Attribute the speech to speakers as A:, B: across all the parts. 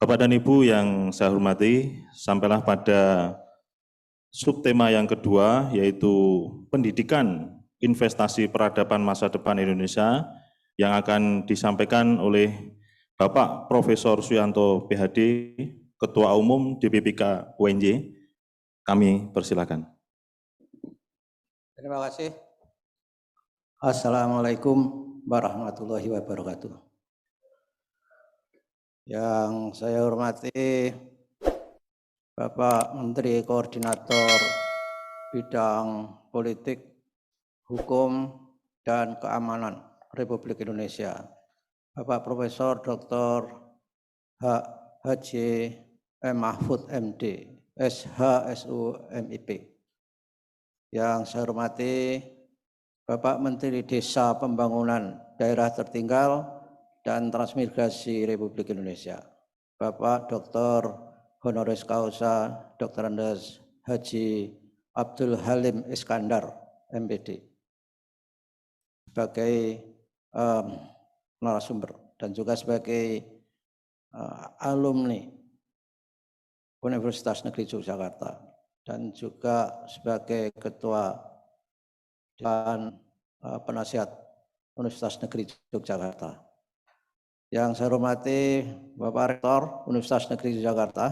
A: Bapak dan Ibu yang saya hormati, sampailah pada subtema yang kedua, yaitu pendidikan investasi peradaban masa depan Indonesia, yang akan disampaikan oleh Bapak Profesor Suyanto PhD, Ketua Umum DPPK UNJ. Kami persilakan.
B: Terima kasih. Assalamualaikum warahmatullahi wabarakatuh. Yang saya hormati Bapak Menteri Koordinator Bidang Politik, Hukum, dan Keamanan Republik Indonesia, Bapak Profesor Dr. Haji M. Mahfud MD, SHSU MIP. Yang saya hormati Bapak Menteri Desa Pembangunan Daerah Tertinggal dan Transmigrasi Republik Indonesia, Bapak Dr. Honoris Causa Dr. Andes Haji Abdul Halim Iskandar, MPD, sebagai narasumber dan juga sebagai alumni Universitas Negeri Yogyakarta dan juga sebagai ketua dan penasihat Universitas Negeri Yogyakarta. Yang saya hormati Bapak Rektor Universitas Negeri Yogyakarta,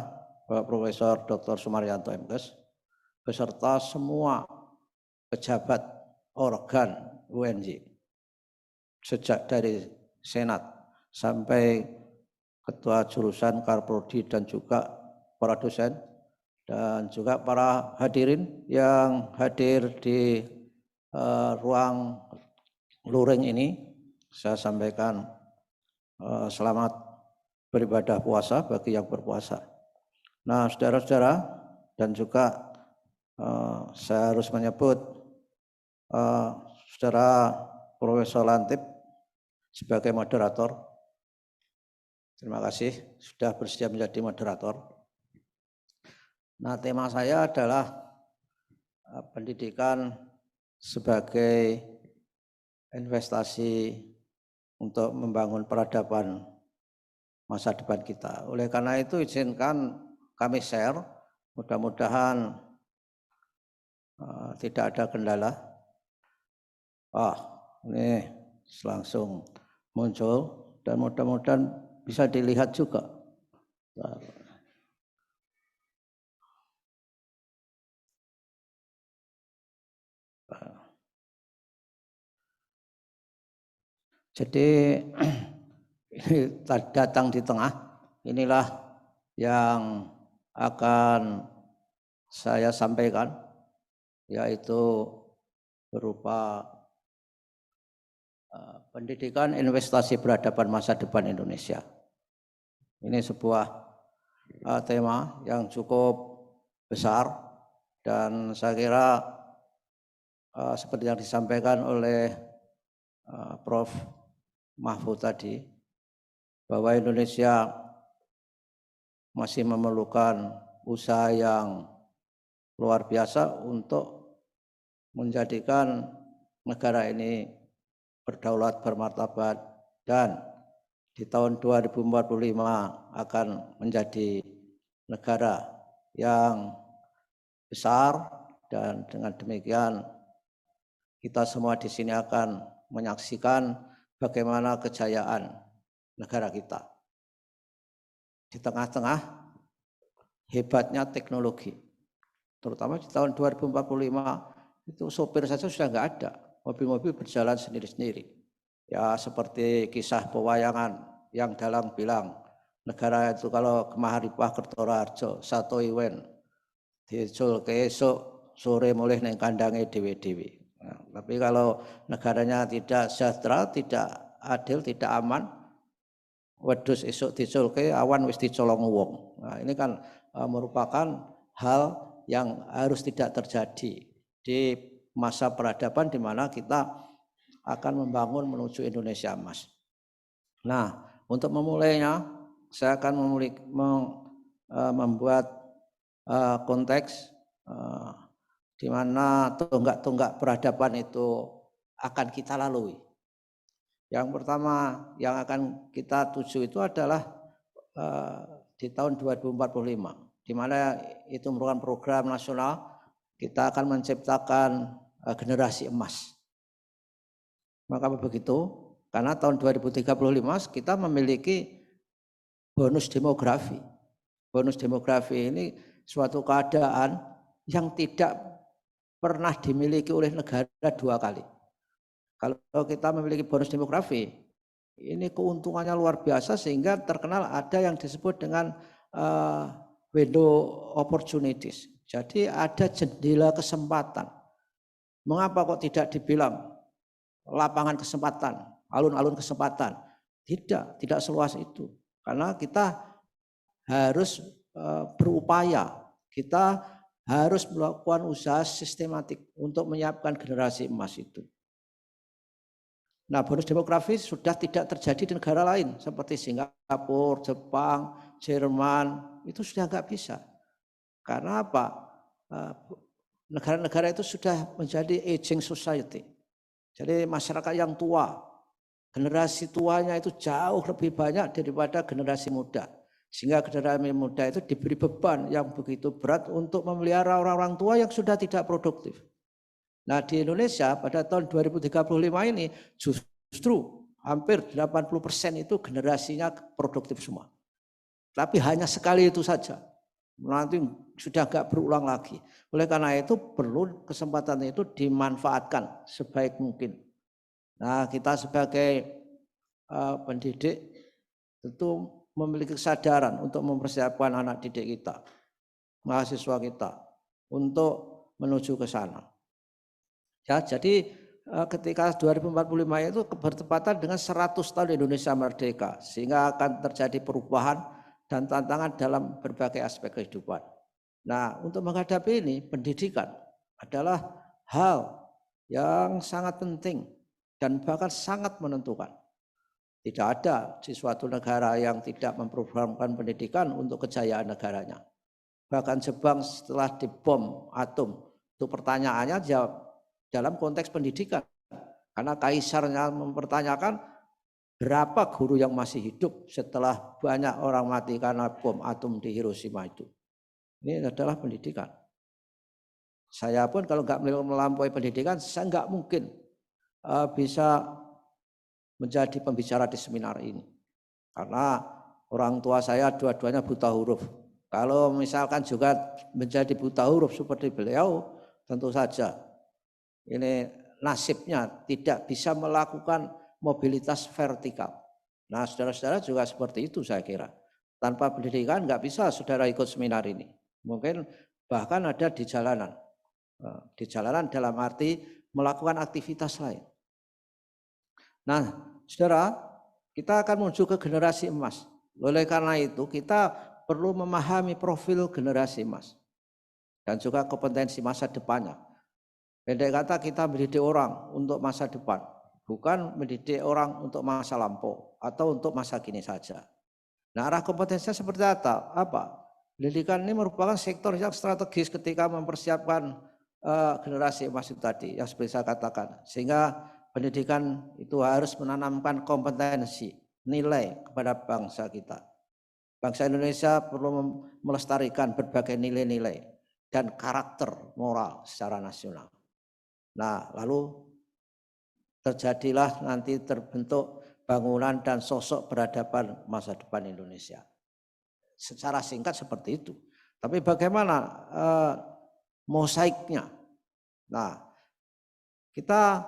B: Bapak Profesor Dr. Sumaryanto MKes, beserta semua pejabat organ UNJ, sejak dari Senat sampai Ketua Jurusan Karprodi dan juga para dosen, dan juga para hadirin yang hadir di ruang luring ini. Saya sampaikan selamat beribadah puasa bagi yang berpuasa. Nah, saudara-saudara, dan juga saya harus menyebut saudara Profesor Lantip sebagai moderator. Terima kasih sudah bersedia menjadi moderator. Nah, tema saya adalah pendidikan sebagai investasi untuk membangun peradaban masa depan kita. Oleh karena itu izinkan kami share, mudah-mudahan tidak ada kendala. Ini langsung muncul dan mudah-mudahan bisa dilihat juga. Jadi ini datang di tengah, inilah yang akan saya sampaikan, yaitu berupa pendidikan investasi peradaban masa depan Indonesia. Ini sebuah tema yang cukup besar dan saya kira seperti yang disampaikan oleh Prof. Mahfud tadi, bahwa Indonesia masih memerlukan usaha yang luar biasa untuk menjadikan negara ini berdaulat, bermartabat, dan di tahun 2045 akan menjadi negara yang besar, dan dengan demikian kita semua di sini akan menyaksikan bagaimana kejayaan negara kita. Di tengah-tengah hebatnya teknologi, terutama di tahun 2045 itu sopir saja sudah nggak ada, mobil-mobil berjalan sendiri-sendiri. Ya seperti kisah pewayangan yang Dalang bilang, negara itu kalau kemaharipah Kertoraharjo, Sato Iwen, dicul keesok sore mulih neng kandange dewe-dewe. Nah, tapi kalau negaranya tidak sejahtera, tidak adil, tidak aman, wedhus esuk diculke awan wis dicolong wong. Nah, ini kan merupakan hal yang harus tidak terjadi di masa peradaban di mana kita akan membangun menuju Indonesia emas. Nah, untuk memulainya saya akan membuat konteks di mana tonggak-tonggak peradaban itu akan kita lalui. Yang pertama yang akan kita tuju itu adalah di tahun 2045, di mana itu merupakan program nasional, kita akan menciptakan generasi emas. Maka begitu, karena tahun 2035 kita memiliki bonus demografi. Bonus demografi ini suatu keadaan yang tidak pernah dimiliki oleh negara 2 kali. Kalau kita memiliki bonus demografi, ini keuntungannya luar biasa sehingga terkenal ada yang disebut dengan window opportunities. Jadi ada jendela kesempatan. Mengapa kok tidak dibilang lapangan kesempatan, alun-alun kesempatan? Tidak seluas itu. Karena kita harus berupaya, kita harus melakukan usaha sistematik untuk menyiapkan generasi emas itu. Nah, bonus demografi sudah tidak terjadi di negara lain seperti Singapura, Jepang, Jerman, itu sudah nggak bisa. Karena apa? Negara-negara itu sudah menjadi aging society. Jadi masyarakat yang tua, generasi tuanya itu jauh lebih banyak daripada generasi muda. Sehingga generasi muda itu diberi beban yang begitu berat untuk memelihara orang-orang tua yang sudah tidak produktif. Nah, di Indonesia pada tahun 2035 ini justru hampir 80% itu generasinya produktif semua. Tapi hanya sekali itu saja. Nanti sudah nggak berulang lagi. Oleh karena itu perlu kesempatan itu dimanfaatkan sebaik mungkin. Nah, kita sebagai pendidik tentu memiliki kesadaran untuk mempersiapkan anak didik kita, mahasiswa kita untuk menuju ke sana. Ya, jadi ketika 2045 itu bertepatan dengan 100 tahun Indonesia merdeka, sehingga akan terjadi perubahan dan tantangan dalam berbagai aspek kehidupan. Nah, untuk menghadapi ini, pendidikan adalah hal yang sangat penting dan bahkan sangat menentukan. Tidak ada di suatu negara yang tidak memprogramkan pendidikan untuk kejayaan negaranya. Bahkan Jepang setelah dibom atom, itu pertanyaannya jawab dalam konteks pendidikan. Karena kaisarnya mempertanyakan berapa guru yang masih hidup setelah banyak orang mati karena bom atom di Hiroshima itu. Ini adalah pendidikan. Saya pun kalau nggak melampaui pendidikan, saya nggak mungkin bisa menjadi pembicara di seminar ini. Karena orang tua saya dua-duanya buta huruf. Kalau misalkan juga menjadi buta huruf seperti beliau, tentu saja ini nasibnya tidak bisa melakukan mobilitas vertikal. Nah, saudara-saudara juga seperti itu saya kira. Tanpa pendidikan nggak bisa saudara ikut seminar ini. Mungkin bahkan ada di jalanan. Di jalanan dalam arti melakukan aktivitas lain. Nah, saudara, kita akan menuju ke generasi emas. Oleh karena itu kita perlu memahami profil generasi emas. Dan juga kompetensi masa depannya. Pendek kata kita mendidik orang untuk masa depan, bukan mendidik orang untuk masa lampau atau untuk masa kini saja. Nah, arah kompetensinya seperti apa? Pendidikan ini merupakan sektor yang strategis ketika mempersiapkan generasi emas itu tadi, yang seperti saya katakan. Sehingga pendidikan itu harus menanamkan kompetensi, nilai kepada bangsa kita. Bangsa Indonesia perlu melestarikan berbagai nilai-nilai dan karakter moral secara nasional. Nah, lalu terjadilah nanti terbentuk bangunan dan sosok peradaban masa depan Indonesia. Secara singkat seperti itu. Tapi bagaimana mosaiknya? Nah, kita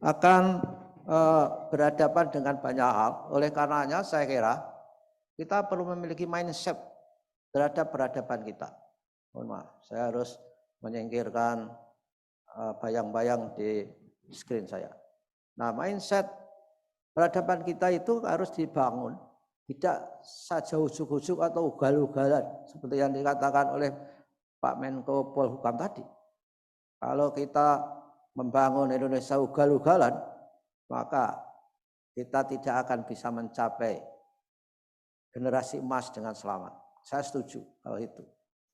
B: akan berhadapan dengan banyak hal. Oleh karenanya saya kira kita perlu memiliki mindset terhadap peradaban kita. Mohon maaf, saya harus menyingkirkan bayang-bayang di screen saya. Nah, mindset peradaban kita itu harus dibangun, tidak saja ujuk-ujuk atau ugal-ugalan seperti yang dikatakan oleh Pak Menko Polhukam tadi. Kalau kita membangun Indonesia ugal-ugalan, maka kita tidak akan bisa mencapai generasi emas dengan selamat. Saya setuju kalau itu.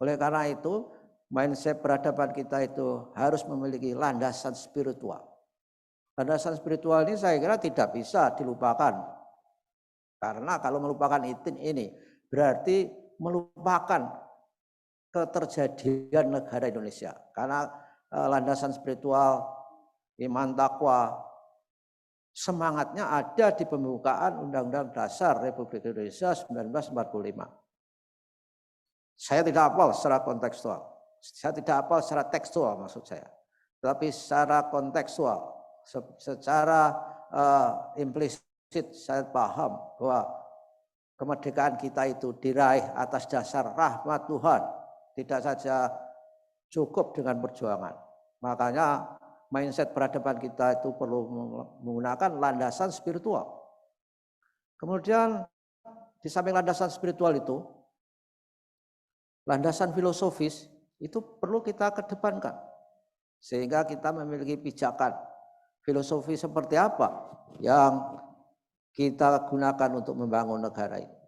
B: Oleh karena itu, mindset peradaban kita itu harus memiliki landasan spiritual. Landasan spiritual ini saya kira tidak bisa dilupakan. Karena kalau melupakan ini, berarti melupakan keterjadian negara Indonesia. Karena landasan spiritual, iman, takwa, semangatnya ada di pembukaan Undang-Undang Dasar Republik Indonesia 1945. Saya tidak hafal secara kontekstual. Saya tidak hafal secara tekstual maksud saya. Tapi secara kontekstual, secara implisit saya paham bahwa kemerdekaan kita itu diraih atas dasar rahmat Tuhan. Tidak saja cukup dengan perjuangan. Makanya mindset peradaban kita itu perlu menggunakan landasan spiritual. Kemudian di samping landasan spiritual itu, landasan filosofis itu perlu kita kedepankan. Sehingga kita memiliki pijakan filosofi seperti apa yang kita gunakan untuk membangun negara ini.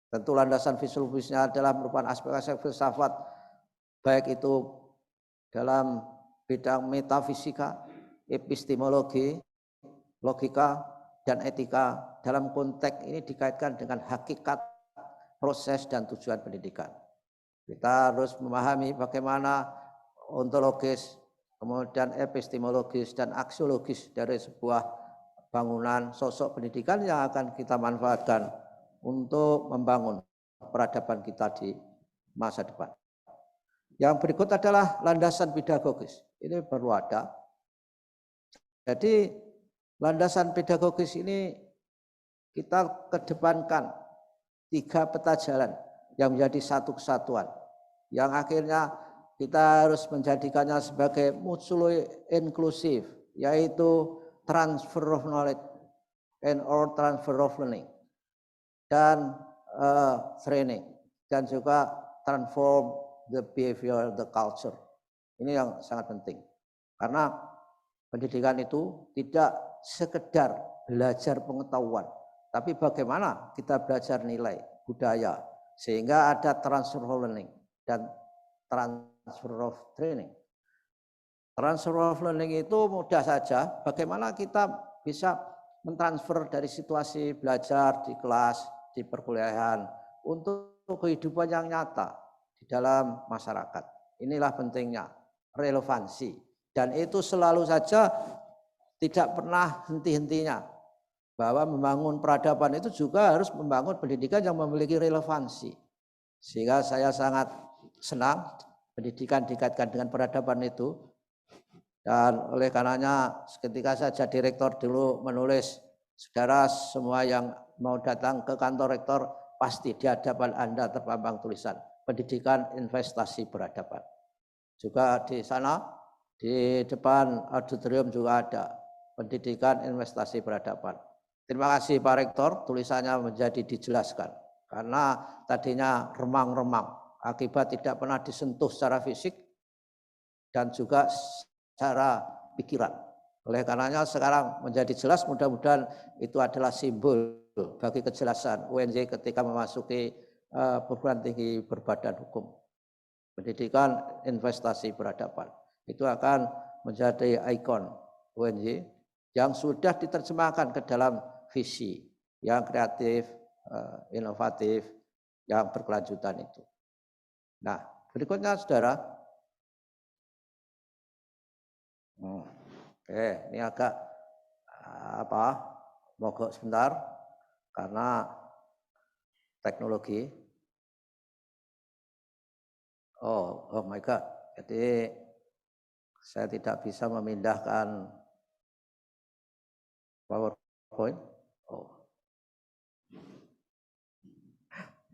B: Tentu landasan filosofisnya adalah merupakan aspek-aspek filsafat, baik itu dalam bidang metafisika, epistemologi, logika, dan etika. Dalam konteks ini dikaitkan dengan hakikat, proses, dan tujuan pendidikan. Kita harus memahami bagaimana ontologis, kemudian epistemologis, dan aksiologis dari sebuah bangunan sosok pendidikan yang akan kita manfaatkan untuk membangun peradaban kita di masa depan. Yang berikut adalah landasan pedagogis. Ini perlu ada. Jadi landasan pedagogis ini kita kedepankan 3 peta jalan yang menjadi satu kesatuan. Yang akhirnya kita harus menjadikannya sebagai mutually inclusive, yaitu transfer of knowledge and or transfer of learning, dan training, dan juga transform the behavior, the culture. Ini yang sangat penting. Karena pendidikan itu tidak sekedar belajar pengetahuan, tapi bagaimana kita belajar nilai, budaya, sehingga ada transfer of learning dan transfer of training. Transfer of learning itu mudah saja, bagaimana kita bisa mentransfer dari situasi belajar di kelas, di perkuliahan, untuk kehidupan yang nyata di dalam masyarakat. Inilah pentingnya relevansi, dan itu selalu saja tidak pernah henti-hentinya, bahwa membangun peradaban itu juga harus membangun pendidikan yang memiliki relevansi. Sehingga saya sangat senang pendidikan dikaitkan dengan peradaban itu, dan oleh karenanya ketika saya jadi rektor dulu menulis, saudara semua yang mau datang ke kantor rektor pasti di hadapan Anda terpampang tulisan pendidikan investasi peradaban. Juga di sana di depan auditorium juga ada pendidikan investasi peradaban. Terima kasih Pak Rektor, tulisannya menjadi dijelaskan karena tadinya remang-remang akibat tidak pernah disentuh secara fisik dan juga secara pikiran. Oleh karenanya sekarang menjadi jelas, mudah-mudahan itu adalah simbol bagi kejelasan UNJ ketika memasuki perguruan tinggi berbadan hukum. Pendidikan investasi peradaban itu akan menjadi ikon UNJ yang sudah diterjemahkan ke dalam visi yang kreatif, inovatif, yang berkelanjutan itu. Nah, berikutnya saudara. Oke, ini agak mogok sebentar karena teknologi. Oh my God. Jadi saya tidak bisa memindahkan PowerPoint. Oh.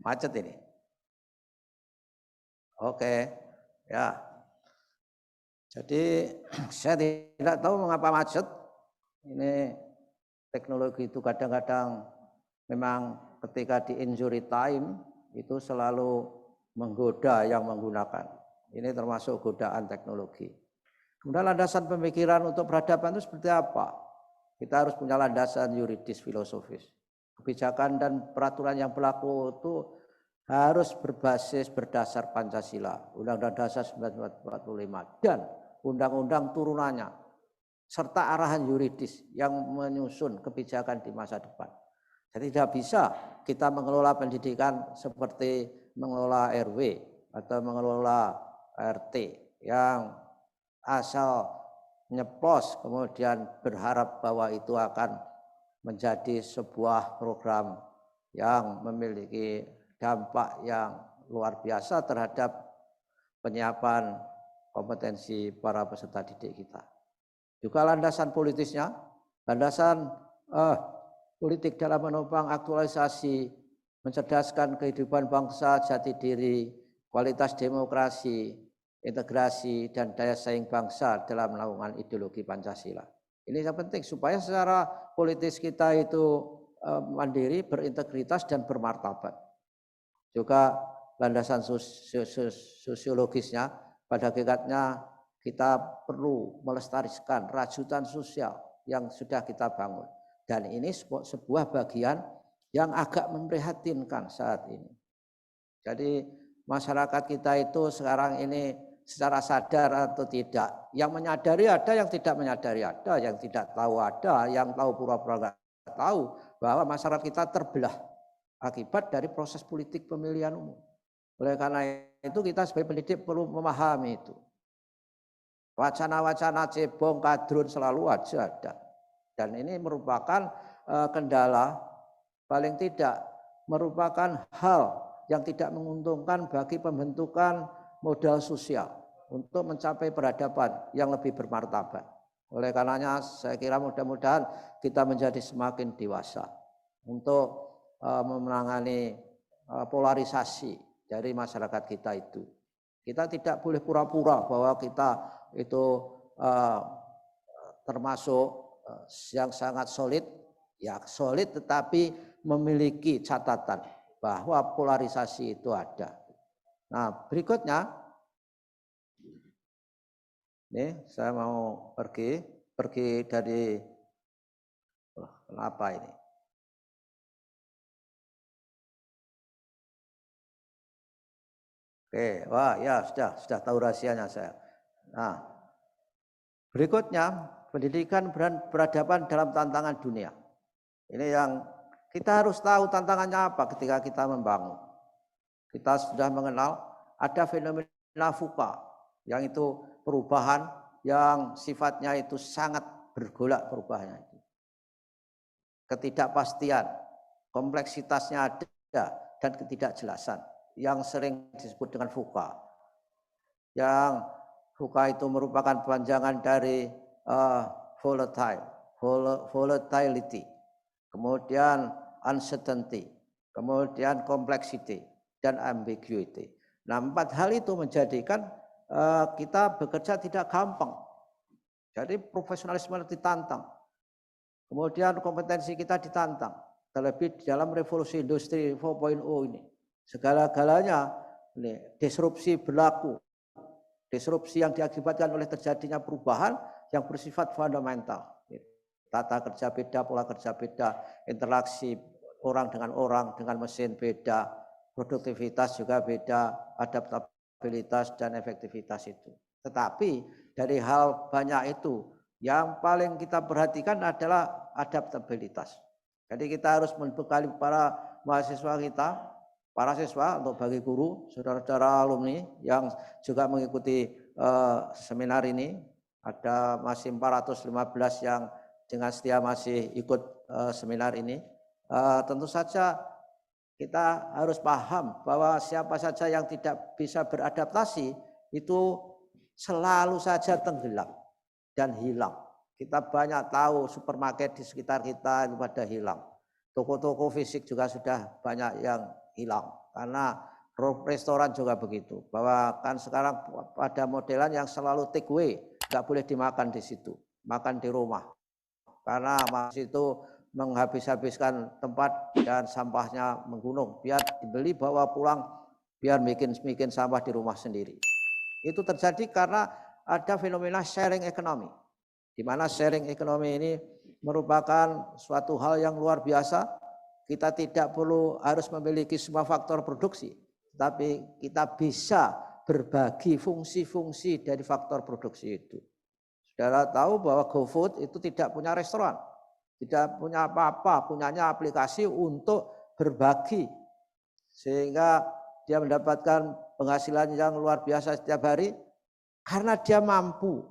B: Macet ini. Oke, ya. Jadi saya tidak tahu mengapa macet. Ini teknologi itu kadang-kadang memang ketika di injury time itu selalu menggoda yang menggunakan. Ini termasuk godaan teknologi. Kemudian landasan pemikiran untuk peradaban itu seperti apa? Kita harus punya landasan yuridis filosofis. Kebijakan dan peraturan yang berlaku itu harus berbasis berdasar Pancasila, Undang-Undang Dasar 1945 dan undang-undang turunannya, serta arahan yuridis yang menyusun kebijakan di masa depan. Jadi tidak bisa kita mengelola pendidikan seperti mengelola RW atau mengelola RT yang asal nyeplos kemudian berharap bahwa itu akan menjadi sebuah program yang memiliki dampak yang luar biasa terhadap penyiapan kompetensi para peserta didik kita. Juga landasan politisnya, landasan politik dalam menopang aktualisasi, mencerdaskan kehidupan bangsa, jati diri, kualitas demokrasi, integrasi, dan daya saing bangsa dalam melakukan ideologi Pancasila. Ini yang penting supaya secara politis kita itu mandiri, berintegritas, dan bermartabat. Juga landasan sosiologisnya, pada hakikatnya kita perlu melestarikan rajutan sosial yang sudah kita bangun. Dan ini sebuah bagian yang agak memprihatinkan saat ini. Jadi masyarakat kita itu sekarang ini secara sadar atau tidak, yang menyadari ada, yang tidak menyadari ada, yang tidak tahu ada, yang tahu pura-pura nggak tahu bahwa masyarakat kita terbelah akibat dari proses politik pemilihan umum. Oleh karena itu kita sebagai pendidik perlu memahami itu. Wacana-wacana cebong, kadrun selalu aja ada. Dan ini merupakan kendala, paling tidak merupakan hal yang tidak menguntungkan bagi pembentukan modal sosial untuk mencapai peradaban yang lebih bermartabat. Oleh karenanya saya kira mudah-mudahan kita menjadi semakin dewasa untuk menangani polarisasi dari masyarakat kita itu. Kita tidak boleh pura-pura bahwa kita itu termasuk yang sangat solid, ya solid tetapi memiliki catatan bahwa polarisasi itu ada. Nah berikutnya, ini saya mau pergi dari, kenapa ini? Oke, wah ya sudah tahu rahasianya saya. Nah, berikutnya pendidikan peradaban dalam tantangan dunia. Ini yang kita harus tahu tantangannya apa ketika kita membangun. Kita sudah mengenal ada fenomena VUCA, yang itu perubahan yang sifatnya itu sangat bergolak perubahannya itu. Ketidakpastian, kompleksitasnya ada, dan ketidakjelasan yang sering disebut dengan VUCA. Yang VUCA itu merupakan panjangan dari volatility, kemudian uncertainty, kemudian complexity, dan ambiguity. Nah, 4 hal itu menjadikan kita bekerja tidak gampang. Jadi profesionalisme ditantang. Kemudian kompetensi kita ditantang. Terlebih di dalam revolusi industri 4.0 ini. Segala-galanya disrupsi berlaku. Disrupsi yang diakibatkan oleh terjadinya perubahan yang bersifat fundamental. Tata kerja beda, pola kerja beda, interaksi orang dengan mesin beda, produktivitas juga beda, adaptabilitas dan efektivitas itu. Tetapi dari hal banyak itu, yang paling kita perhatikan adalah adaptabilitas. Jadi kita harus membekali para mahasiswa kita, para siswa, untuk bagi guru, saudara-saudara alumni yang juga mengikuti seminar ini, ada masih 415 yang dengan setia masih ikut seminar ini. Tentu saja kita harus paham bahwa siapa saja yang tidak bisa beradaptasi itu selalu saja tenggelam dan hilang. Kita banyak tahu supermarket di sekitar kita itu pada hilang. Toko-toko fisik juga sudah banyak yang hilang, karena restoran juga begitu, bahwa kan sekarang pada modelan yang selalu take away, nggak boleh dimakan di situ, makan di rumah, karena masih itu menghabis-habiskan tempat dan sampahnya menggunung, biar dibeli bawa pulang, biar bikin sampah di rumah sendiri. Itu terjadi karena ada fenomena sharing economy, di mana sharing economy ini merupakan suatu hal yang luar biasa. Kita tidak perlu harus memiliki semua faktor produksi, tapi kita bisa berbagi fungsi-fungsi dari faktor produksi itu. Saudara tahu bahwa GoFood itu tidak punya restoran, tidak punya apa-apa, punyanya aplikasi untuk berbagi. Sehingga dia mendapatkan penghasilan yang luar biasa setiap hari karena dia mampu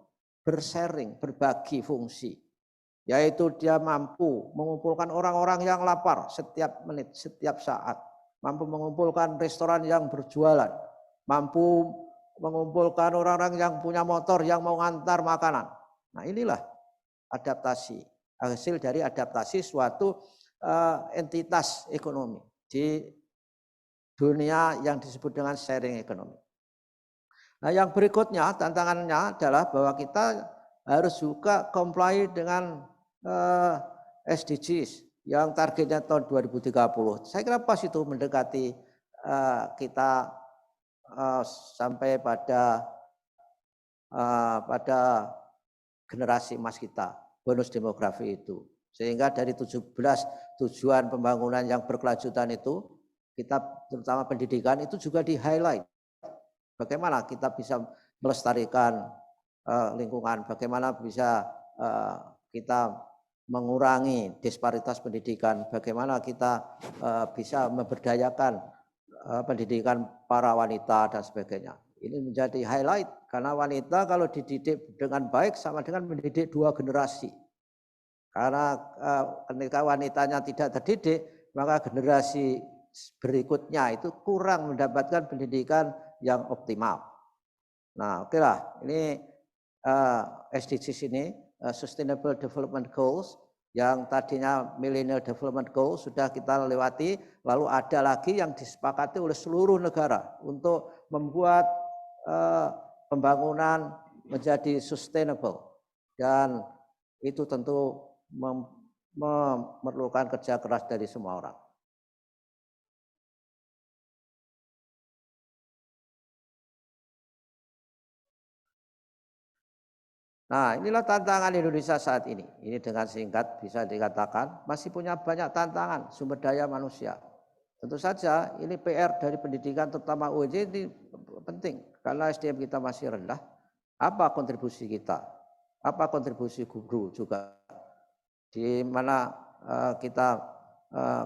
B: bersharing, berbagi fungsi. Yaitu dia mampu mengumpulkan orang-orang yang lapar setiap menit, setiap saat. Mampu mengumpulkan restoran yang berjualan. Mampu mengumpulkan orang-orang yang punya motor yang mau ngantar makanan. Nah, inilah adaptasi, hasil dari adaptasi suatu entitas ekonomi di dunia yang disebut dengan sharing ekonomi. Nah, yang berikutnya tantangannya adalah bahwa kita harus juga comply dengan SDGs yang targetnya tahun 2030. Saya kira pas itu mendekati kita sampai pada generasi emas kita, bonus demografi itu. Sehingga dari 17 tujuan pembangunan yang berkelanjutan itu, kita terutama pendidikan itu juga di-highlight. Bagaimana kita bisa melestarikan lingkungan, bagaimana bisa kita mengurangi disparitas pendidikan, bagaimana kita bisa memberdayakan pendidikan para wanita dan sebagainya. Ini menjadi highlight karena wanita kalau dididik dengan baik sama dengan mendidik dua generasi. Karena ketika wanitanya tidak terdidik, maka generasi berikutnya itu kurang mendapatkan pendidikan yang optimal. Nah, oke lah, ini SDGs ini Sustainable Development Goals yang tadinya Millennial Development Goals sudah kita lewati, lalu ada lagi yang disepakati oleh seluruh negara untuk membuat pembangunan menjadi sustainable, dan itu tentu memerlukan kerja keras dari semua orang. Nah, inilah tantangan Indonesia saat ini. Ini dengan singkat bisa dikatakan masih punya banyak tantangan sumber daya manusia. Tentu saja ini PR dari pendidikan terutama UNJ ini penting karena SDM kita masih rendah. Apa kontribusi kita? Apa kontribusi guru juga? Di mana kita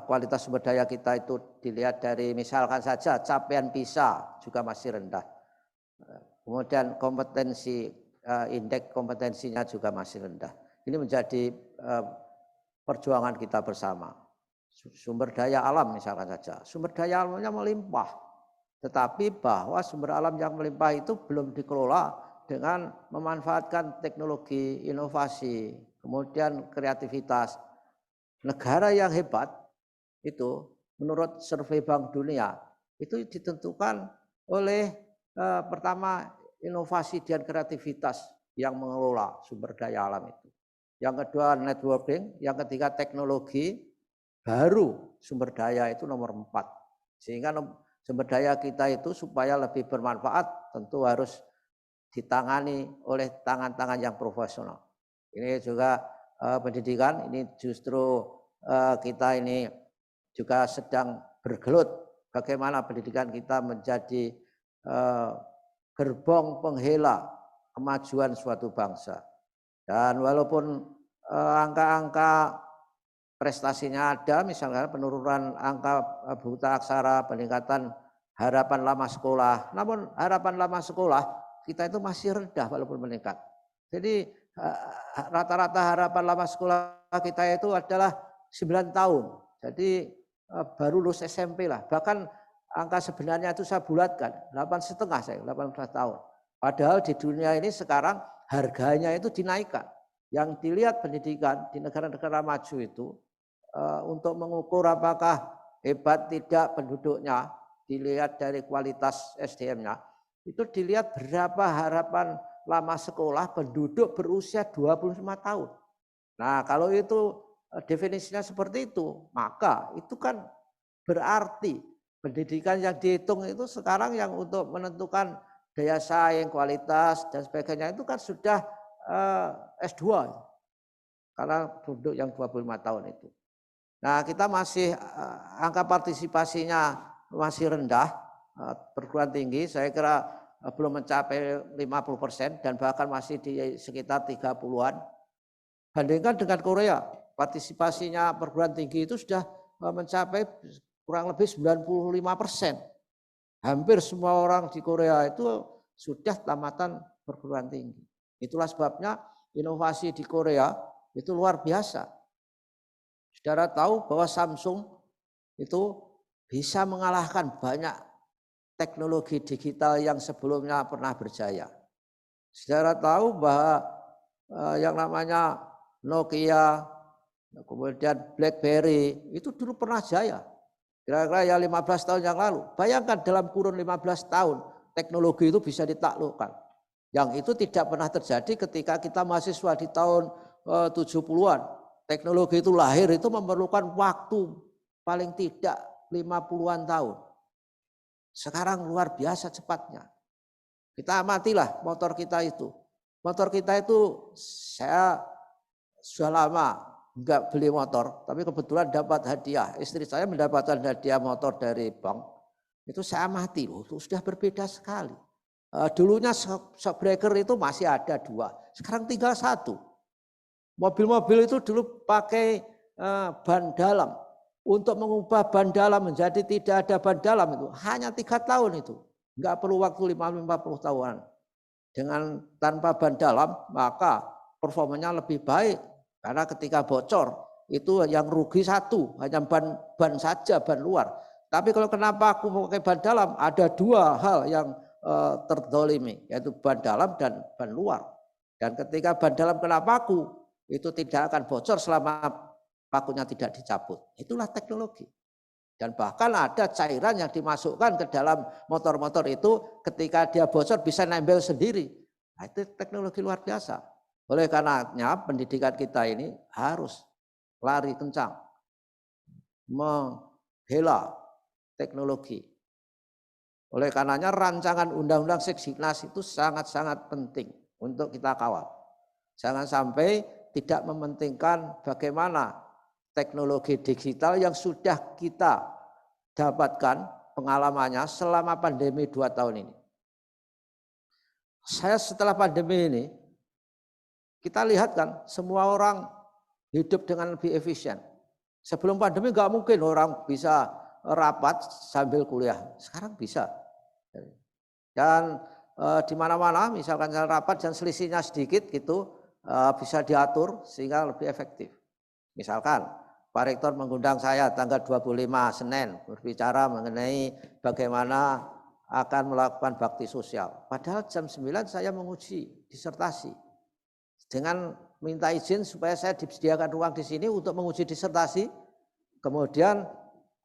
B: kualitas sumber daya kita itu dilihat dari misalkan saja capaian PISA juga masih rendah. Kemudian kompetensi indeks kompetensinya juga masih rendah. Ini menjadi perjuangan kita bersama. Sumber daya alam misalkan saja, sumber daya alamnya melimpah, tetapi bahwa sumber alam yang melimpah itu belum dikelola dengan memanfaatkan teknologi, inovasi, kemudian kreativitas. Negara yang hebat itu menurut survei Bank Dunia itu ditentukan oleh pertama inovasi dan kreativitas yang mengelola sumber daya alam itu. Yang kedua networking, yang ketiga teknologi, baru sumber daya itu nomor 4. Sehingga sumber daya kita itu supaya lebih bermanfaat tentu harus ditangani oleh tangan-tangan yang profesional. Ini juga pendidikan, ini justru kita ini juga sedang bergelut bagaimana pendidikan kita menjadi gerbong penghela kemajuan suatu bangsa. Dan walaupun angka-angka prestasinya ada, misalnya penurunan angka buta aksara, peningkatan harapan lama sekolah, namun harapan lama sekolah kita itu masih rendah walaupun meningkat. Jadi rata-rata harapan lama sekolah kita itu adalah 9 tahun. Jadi baru lulus SMP lah. Bahkan angka sebenarnya itu saya bulatkan, 8,5 tahun. Padahal di dunia ini sekarang harganya itu dinaikkan. Yang dilihat pendidikan di negara-negara maju itu untuk mengukur apakah hebat tidak penduduknya, dilihat dari kualitas SDM-nya, itu dilihat berapa harapan lama sekolah penduduk berusia 25 tahun. Nah, kalau itu definisinya seperti itu, maka itu kan berarti pendidikan yang dihitung itu sekarang yang untuk menentukan daya saing, kualitas, dan sebagainya itu kan sudah S2. Karena penduduk yang 25 tahun itu. Nah, kita masih angka partisipasinya masih rendah, perguruan tinggi saya kira belum mencapai 50% dan bahkan masih di sekitar 30-an. Bandingkan dengan Korea. partisipasinya perguruan tinggi itu sudah mencapai kurang lebih 95%. Hampir semua orang di Korea itu sudah tamatan perguruan tinggi. Itulah sebabnya inovasi di Korea itu luar biasa. Saudara tahu bahwa Samsung itu bisa mengalahkan banyak teknologi digital yang sebelumnya pernah berjaya. Saudara tahu bahwa yang namanya Nokia, kemudian BlackBerry itu dulu pernah jaya. Kira-kira ya 15 tahun yang lalu. Bayangkan dalam kurun 15 tahun teknologi itu bisa ditaklukkan. Yang itu tidak pernah terjadi ketika kita mahasiswa di tahun 70-an. Teknologi itu lahir itu memerlukan waktu paling tidak 50-an tahun. Sekarang luar biasa cepatnya. Kita amatilah motor kita itu. Motor kita itu saya sudah lama enggak beli motor, tapi kebetulan dapat hadiah. Istri saya mendapatkan hadiah motor dari bank. Itu saya amati, loh, itu sudah berbeda sekali. Dulunya shockbreaker itu masih ada 2, sekarang tinggal 1. Mobil-mobil itu dulu pakai ban dalam. Untuk mengubah ban dalam menjadi tidak ada ban dalam itu hanya 3 tahun itu. Enggak perlu waktu 50 tahunan. Dengan tanpa ban dalam maka performanya lebih baik. Karena ketika bocor itu yang rugi 1, hanya ban saja, ban luar. Tapi kalau kenapa aku pakai ban dalam, ada 2 hal yang terdolimi, yaitu ban dalam dan ban luar. Dan ketika ban dalam kena paku, itu tidak akan bocor selama pakunya tidak dicabut. Itulah teknologi. Dan bahkan ada cairan yang dimasukkan ke dalam motor-motor itu ketika dia bocor bisa nempel sendiri. Nah, itu teknologi luar biasa. Oleh karenanya pendidikan kita ini harus lari kencang, membela teknologi. Oleh karenanya rancangan undang-undang Seksignas itu sangat-sangat penting untuk kita kawal. Jangan sampai tidak mementingkan bagaimana teknologi digital yang sudah kita dapatkan pengalamannya selama pandemi 2 tahun ini. Saya setelah pandemi ini, kita lihat kan semua orang hidup dengan lebih efisien. Sebelum pandemi nggak mungkin orang bisa rapat sambil kuliah. Sekarang bisa. Dan di mana-mana misalkan rapat dan selisihnya sedikit gitu bisa diatur sehingga lebih efektif. Misalkan Pak Rektor mengundang saya tanggal 25 Senin berbicara mengenai bagaimana akan melakukan bakti sosial. Padahal jam 9 saya menguji disertasi. Dengan minta izin supaya saya disediakan ruang di sini untuk menguji disertasi. Kemudian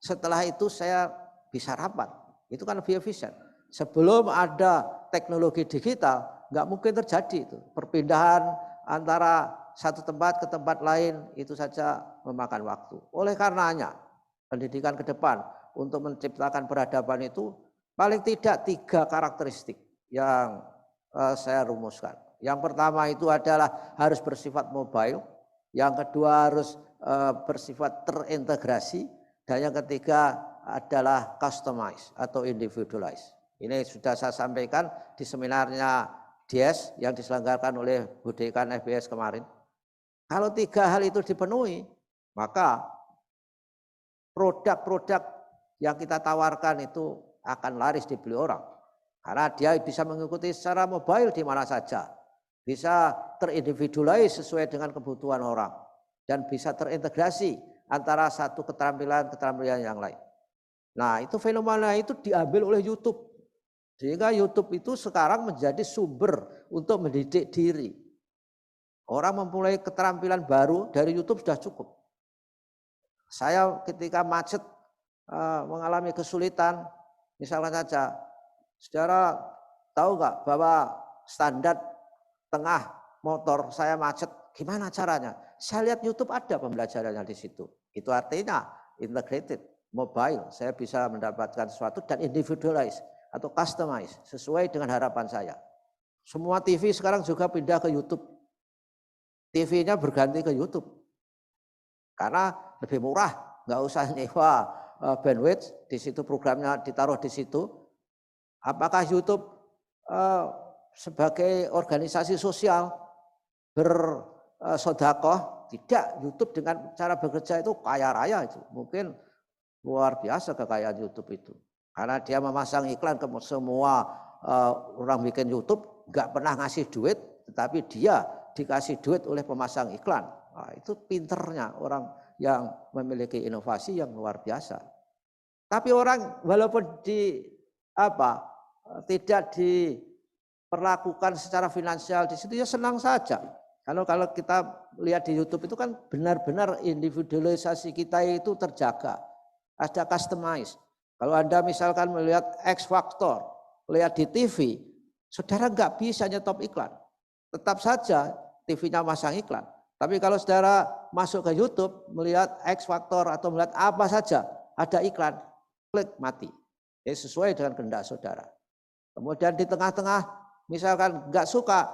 B: setelah itu saya bisa rapat. Itu kan lebih efisien. Sebelum ada teknologi digital, nggak mungkin terjadi itu. Perpindahan antara satu tempat ke tempat lain itu saja memakan waktu. Oleh karenanya, pendidikan ke depan untuk menciptakan peradaban itu paling tidak 3 karakteristik yang saya rumuskan. Yang pertama itu adalah harus bersifat mobile, yang kedua harus bersifat terintegrasi, dan yang ketiga adalah customize atau individualize. Ini sudah saya sampaikan di seminarnya DIES yang diselenggarakan oleh Bu Dekan FBS kemarin. Kalau 3 hal itu dipenuhi, maka produk-produk yang kita tawarkan itu akan laris dibeli orang. Karena dia bisa mengikuti secara mobile di mana saja. Bisa terindividualis sesuai dengan kebutuhan orang. Dan bisa terintegrasi antara satu keterampilan yang lain. Nah, itu fenomena itu diambil oleh YouTube. Sehingga YouTube itu sekarang menjadi sumber untuk mendidik diri. Orang memulai keterampilan baru dari YouTube sudah cukup. Saya ketika macet mengalami kesulitan, misalnya saja, saudara tahu nggak bahwa standar tengah motor saya macet, gimana caranya? Saya lihat YouTube ada pembelajarannya di situ. Itu artinya integrated, mobile, saya bisa mendapatkan sesuatu dan individualize atau customize sesuai dengan harapan saya. Semua TV sekarang juga pindah ke YouTube. TV-nya berganti ke YouTube. Karena lebih murah, nggak usah nyewa bandwidth, di situ programnya ditaruh di situ. Apakah YouTube sebagai organisasi sosial bersedekah Tidak, YouTube dengan cara bekerja itu kaya raya itu. Mungkin luar biasa kekayaan YouTube itu. Karena dia memasang iklan ke semua orang bikin YouTube, nggak pernah ngasih duit, tetapi dia dikasih duit oleh pemasang iklan. Nah, itu pinternya orang yang memiliki inovasi yang luar biasa. Tapi orang walaupun tidak diperlakukan secara finansial di situ ya senang saja. Kalau kita lihat di YouTube itu kan benar-benar individualisasi kita itu terjaga. Ada customize. Kalau Anda misalkan melihat X Factor, lihat di TV, saudara nggak bisa nyetop iklan. Tetap saja TV-nya masang iklan. Tapi kalau saudara masuk ke YouTube, melihat X Factor atau melihat apa saja, ada iklan, klik mati. Ya, sesuai dengan kehendak saudara. Kemudian di tengah-tengah, misalkan nggak suka,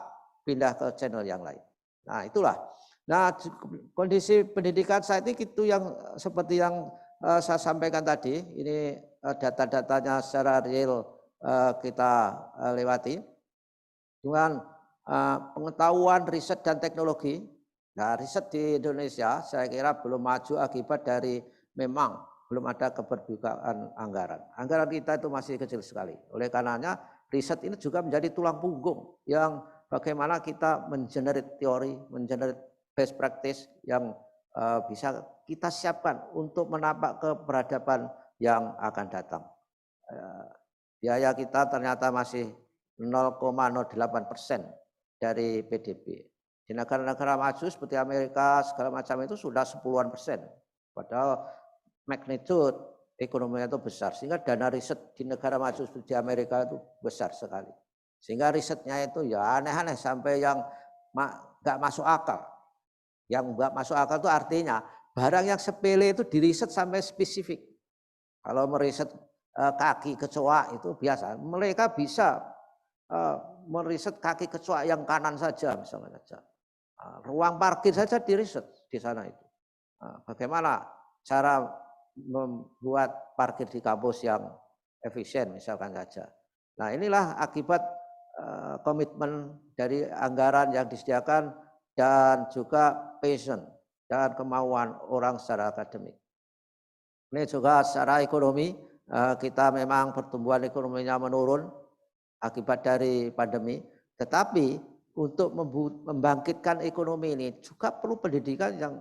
B: pindah ke channel yang lain. Nah itulah. Nah kondisi pendidikan saat ini itu yang seperti yang saya sampaikan tadi, ini data-datanya secara real kita lewati. Dengan pengetahuan, riset dan teknologi. Nah riset di Indonesia saya kira belum maju akibat dari memang belum ada keberbukaan anggaran. Anggaran kita itu masih kecil sekali. Oleh karenanya riset ini juga menjadi tulang punggung yang bagaimana kita mengenerate teori, mengenerate best practice yang bisa kita siapkan untuk menapak ke peradaban yang akan datang. Biaya kita ternyata masih 0,08% dari PDB. Di negara-negara maju seperti Amerika segala macam itu sudah 10-an%. Padahal magnitude ekonominya itu besar. Sehingga dana riset di negara maju seperti Amerika itu besar sekali. Sehingga risetnya itu ya aneh-aneh sampai yang nggak masuk akal. Yang nggak masuk akal itu artinya barang yang sepele itu diriset sampai spesifik. Kalau meriset kaki kecoa itu biasa. Mereka bisa meriset kaki kecoa yang kanan saja misalnya saja. Ruang parkir saja diriset di sana itu. Bagaimana cara membuat parkir di kampus yang efisien misalkan saja. Nah inilah akibat komitmen dari anggaran yang disediakan dan juga passion dan kemauan orang secara akademik. Ini juga secara ekonomi kita memang pertumbuhan ekonominya menurun akibat dari pandemi, tetapi untuk membangkitkan ekonomi ini juga perlu pendidikan yang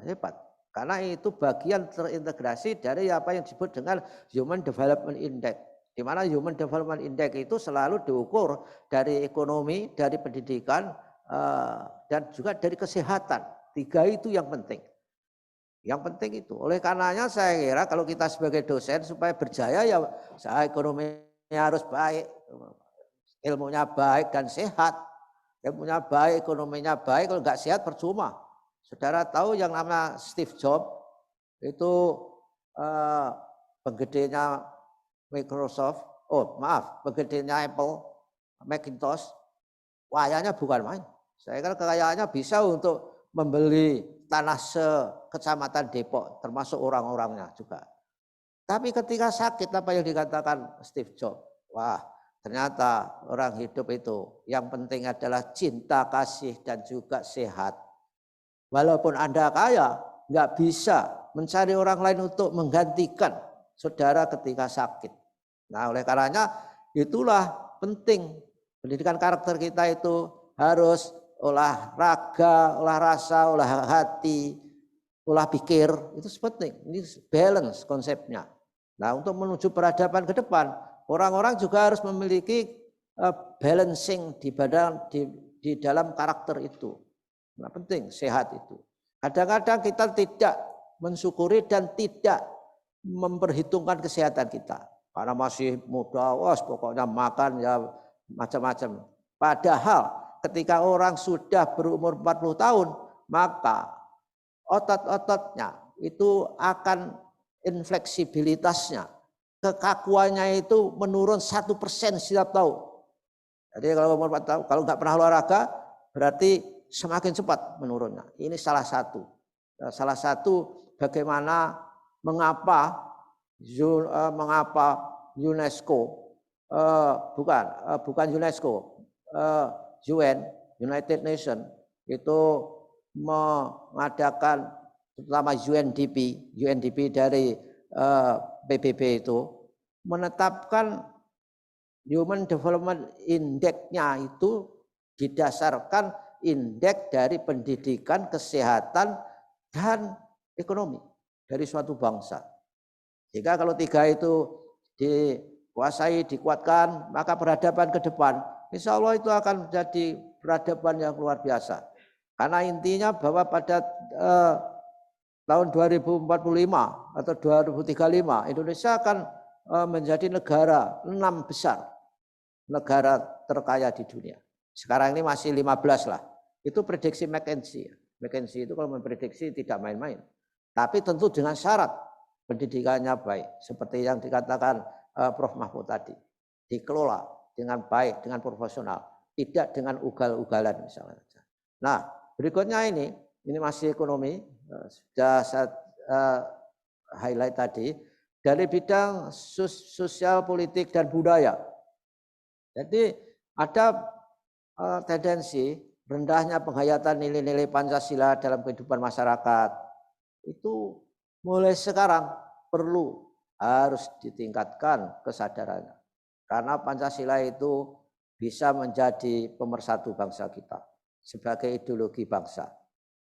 B: hebat. Karena itu bagian terintegrasi dari apa yang disebut dengan Human Development Index. Di mana Human Development Index itu selalu diukur dari ekonomi, dari pendidikan, dan juga dari kesehatan. 3 itu yang penting. Yang penting itu. Oleh karenanya saya kira kalau kita sebagai dosen supaya berjaya ya ekonominya harus baik, ilmunya baik dan sehat. Ilmunya baik, ekonominya baik, kalau nggak sehat percuma. Saudara tahu yang namanya Steve Jobs itu penggedenya Microsoft, penggedenya Apple, Macintosh, kayanya bukan main. Saya kira kekayaannya bisa untuk membeli tanah sekecamatan Depok, termasuk orang-orangnya juga. Tapi ketika sakit apa yang dikatakan Steve Jobs, wah ternyata orang hidup itu yang penting adalah cinta, kasih dan juga sehat. Walaupun Anda kaya, nggak bisa mencari orang lain untuk menggantikan saudara ketika sakit. Nah oleh karenanya itulah penting pendidikan karakter kita itu harus olahraga, olah rasa, olah hati, olah pikir, itu penting. Ini balance konsepnya. Nah untuk menuju peradaban ke depan, orang-orang juga harus memiliki balancing di dalam karakter itu. Nah penting sehat itu. Kadang-kadang kita tidak mensyukuri dan tidak memperhitungkan kesehatan kita. Karena masih muda, pokoknya makan ya macam-macam. Padahal ketika orang sudah berumur 40 tahun, maka otot-ototnya itu akan infleksibilitasnya, kekakuannya itu menurun 1% setiap tahun. Jadi kalau umur 40 tahun, kalau nggak pernah olahraga, berarti semakin cepat menurunnya. Ini salah satu bagaimana mengapa UNESCO bukan UNESCO, UN, United Nations itu mengadakan terutama UNDP dari PBB itu menetapkan Human Development Index-nya itu didasarkan indeks dari pendidikan, kesehatan, dan ekonomi dari suatu bangsa. Jika kalau 3 itu dikuasai, dikuatkan, maka peradaban ke depan, insya Allah itu akan menjadi peradaban yang luar biasa. Karena intinya bahwa pada tahun 2045 atau 2035 Indonesia akan menjadi negara 6 besar, negara terkaya di dunia. Sekarang ini masih 15 lah. Itu prediksi McKinsey. McKinsey itu kalau memprediksi tidak main-main. Tapi tentu dengan syarat pendidikannya baik. Seperti yang dikatakan Prof. Mahfud tadi. Dikelola dengan baik, dengan profesional. Tidak dengan ugal-ugalan misalnya. Nah, berikutnya ini masih ekonomi. Sudah saya highlight tadi. Dari bidang sosial, politik, dan budaya. Jadi ada tendensi rendahnya penghayatan nilai-nilai Pancasila dalam kehidupan masyarakat. Itu mulai sekarang harus ditingkatkan kesadarannya. Karena Pancasila itu bisa menjadi pemersatu bangsa kita sebagai ideologi bangsa.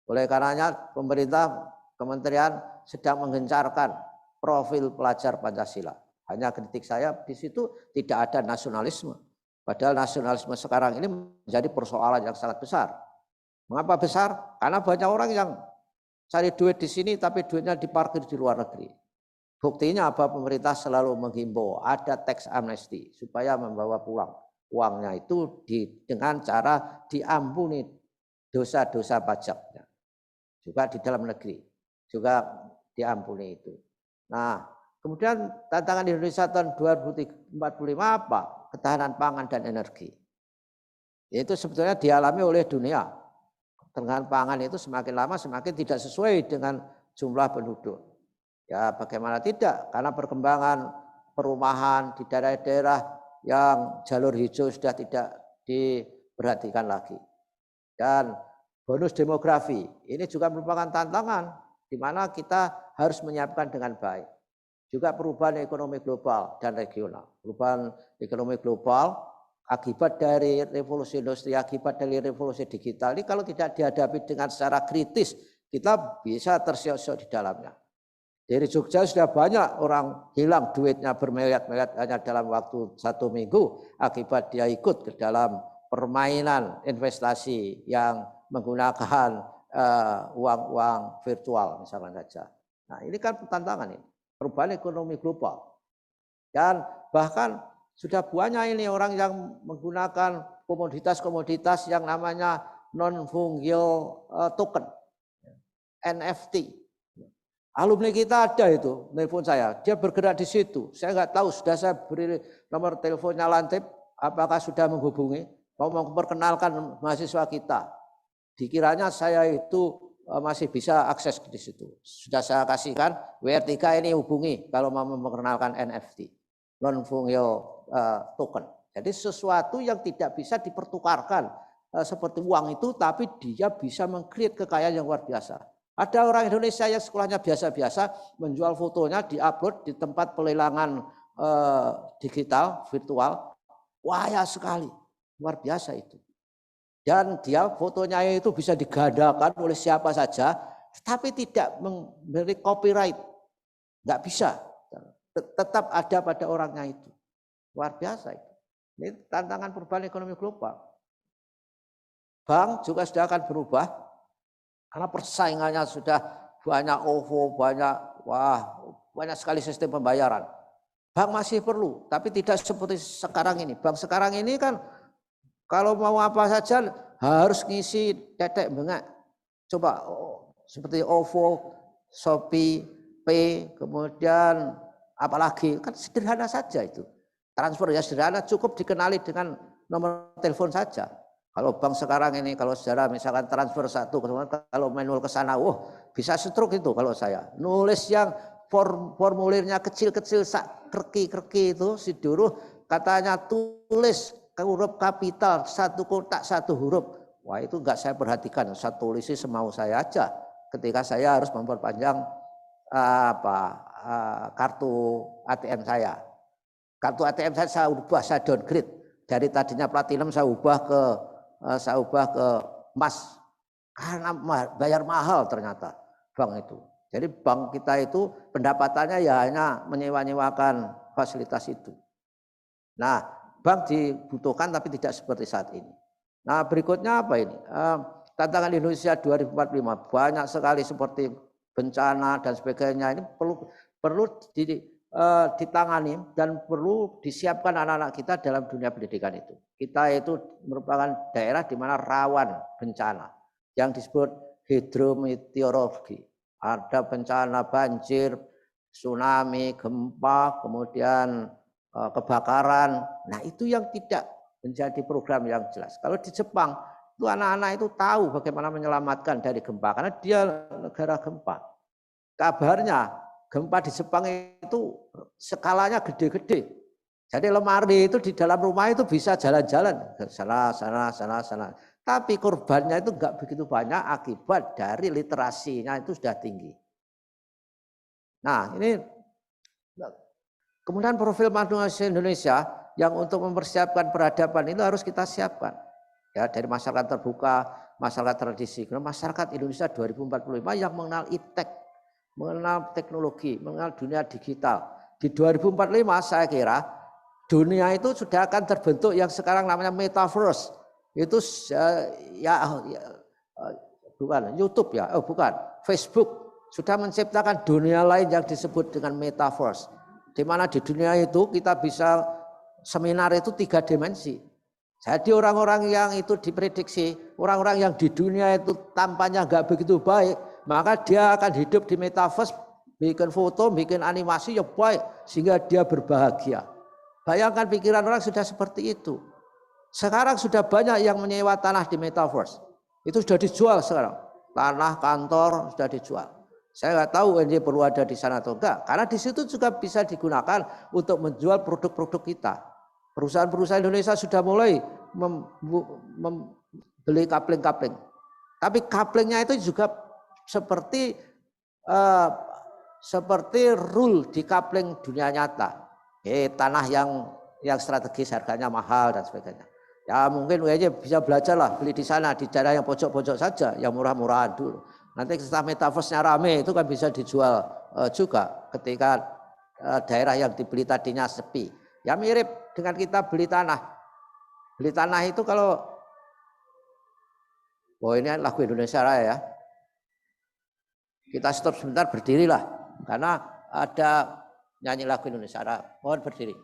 B: Oleh karenanya pemerintah, kementerian sedang menggencarkan profil pelajar Pancasila. Hanya kritik saya di situ tidak ada nasionalisme. Padahal nasionalisme sekarang ini menjadi persoalan yang sangat besar. Mengapa besar? Karena banyak orang yang cari duit di sini tapi duitnya diparkir di luar negeri. Buktinya apa? Pemerintah selalu menghimbau ada tax amnesty supaya membawa pulang uangnya itu dengan cara diampuni dosa-dosa pajaknya. Juga di dalam negeri juga diampuni itu. Nah, kemudian tantangan Indonesia tahun 2045 apa? Ketahanan pangan dan energi. Itu sebetulnya dialami oleh dunia. Ketahanan pangan itu semakin lama semakin tidak sesuai dengan jumlah penduduk. Ya bagaimana tidak? Karena perkembangan perumahan di daerah-daerah yang jalur hijau sudah tidak diperhatikan lagi. Dan bonus demografi ini juga merupakan tantangan di mana kita harus menyiapkan dengan baik. Juga perubahan ekonomi global dan regional. Perubahan ekonomi global akibat dari revolusi industri, akibat dari revolusi digital ini kalau tidak dihadapi dengan secara kritis, kita bisa tersiok-siok di dalamnya. Dari Jogja sudah banyak orang hilang duitnya bermiliar-miliar hanya dalam waktu 1 minggu akibat dia ikut ke dalam permainan investasi yang menggunakan uang-uang virtual misalnya saja. Nah ini kan tantangan ini. Perubahan ekonomi global. Dan bahkan sudah banyak ini orang yang menggunakan komoditas-komoditas yang namanya non-fungible token, NFT. Alumni kita ada itu, nelpon saya, dia bergerak di situ. Saya nggak tahu, sudah saya beri nomor teleponnya Lantip, apakah sudah menghubungi, mau memperkenalkan mahasiswa kita. Dikiranya saya itu masih bisa akses di situ. Sudah saya kasihkan WR3 ini hubungi kalau mau memperkenalkan NFT, non-fungible token. Jadi sesuatu yang tidak bisa dipertukarkan seperti uang itu, tapi dia bisa meng-create kekayaan yang luar biasa. Ada orang Indonesia yang sekolahnya biasa-biasa menjual fotonya, diupload di tempat pelelangan digital virtual, wah sekali, luar biasa itu. Dan dia fotonya itu bisa digandakan oleh siapa saja, tetapi tidak memberi copyright. Nggak bisa. Tetap ada pada orangnya itu. Luar biasa itu. Ini tantangan perubahan ekonomi global. Bank juga sudah akan berubah. Karena persaingannya sudah banyak OVO, banyak sekali sistem pembayaran. Bank masih perlu, tapi tidak seperti sekarang ini. Bank sekarang ini kan kalau mau apa saja harus ngisi tetek bengak. Coba seperti OVO, Shopee, Pay, kemudian apalagi kan sederhana saja itu. Transfer ya sederhana, cukup dikenali dengan nomor telepon saja. Kalau bank sekarang ini kalau secara misalkan transfer satu, kalau manual ke sana, bisa stroke itu kalau saya. Nulis yang formulirnya kecil-kecil, kerki-kerki itu si Duruh katanya tulis huruf kapital 1 kotak 1 huruf. Wah itu enggak saya perhatikan, saya tulisi semau saya aja ketika saya harus memperpanjang kartu ATM saya. Kartu ATM saya ubah, saya downgrade dari tadinya platinum saya ubah ke emas karena bayar mahal ternyata bank itu. Jadi bank kita itu pendapatannya ya hanya menyewa-nyewakan fasilitas itu. Nah, bank dibutuhkan tapi tidak seperti saat ini. Nah, berikutnya apa ini? Tantangan Indonesia 2045 banyak sekali seperti bencana dan sebagainya, ini perlu ditangani dan perlu disiapkan anak-anak kita dalam dunia pendidikan itu. Kita itu merupakan daerah di mana rawan bencana yang disebut hidrometeorologi. Ada bencana banjir, tsunami, gempa, kemudian kebakaran. Nah, itu yang tidak menjadi program yang jelas. Kalau di Jepang itu anak-anak itu tahu bagaimana menyelamatkan dari gempa karena dia negara gempa. Kabarnya gempa di Jepang itu skalanya gede-gede. Jadi lemari itu di dalam rumah itu bisa jalan-jalan ke sana. Tapi korbannya itu enggak begitu banyak akibat dari literasinya itu sudah tinggi. Nah, ini kemudian profil manusia Indonesia yang untuk mempersiapkan peradaban itu harus kita siapkan. Ya, dari masyarakat terbuka, masyarakat tradisi, masyarakat Indonesia 2045 yang mengenal iptek, mengenal teknologi, mengenal dunia digital. Di 2045 saya kira dunia itu sudah akan terbentuk yang sekarang namanya metaverse. Itu bukan YouTube ya, bukan Facebook sudah menciptakan dunia lain yang disebut dengan metaverse. Di mana di dunia itu kita bisa seminar itu 3 dimensi. Jadi orang-orang yang itu diprediksi, orang-orang yang di dunia itu tampaknya nggak begitu baik, maka dia akan hidup di metaverse, bikin foto, bikin animasi yang baik sehingga dia berbahagia. Bayangkan pikiran orang sudah seperti itu. Sekarang sudah banyak yang menyewa tanah di metaverse. Itu sudah dijual sekarang. Tanah, kantor sudah dijual. Saya nggak tahu ini perlu ada di sana atau enggak. Karena di situ juga bisa digunakan untuk menjual produk-produk kita. Perusahaan-perusahaan Indonesia sudah mulai membeli kapling-kapling. Tapi kaplingnya itu juga seperti rule di kapling dunia nyata. Tanah yang strategis harganya mahal dan sebagainya. Ya mungkin aja bisa belajar lah, beli di sana, di daerah yang pojok-pojok saja, yang murah-murahan dulu. Nanti setelah metaverse-nya rame itu kan bisa dijual juga ketika daerah yang dibeli tadinya sepi. Ya mirip dengan kita beli tanah. Beli tanah itu kalau, ini lagu Indonesia Raya ya. Kita stop sebentar, berdirilah. Karena ada nyanyi lagu Indonesia Raya. Mohon berdiri.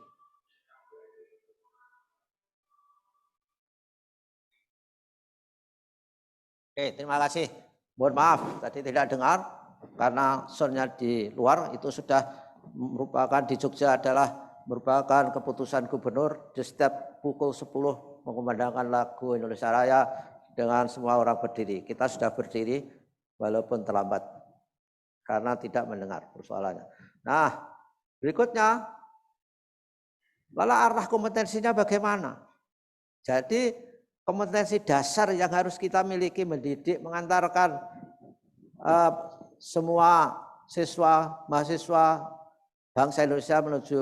B: Oke, terima kasih. Mohon maaf, tadi tidak dengar karena soundnya di luar. Itu sudah merupakan di Jogja adalah merupakan keputusan gubernur di setiap pukul 10 mengumandangkan lagu Indonesia Raya dengan semua orang berdiri. Kita sudah berdiri walaupun terlambat karena tidak mendengar persoalannya. Nah, berikutnya, lalu arah kompetensinya bagaimana? Jadi kompetensi dasar yang harus kita miliki mendidik, mengantarkan semua siswa, mahasiswa bangsa Indonesia menuju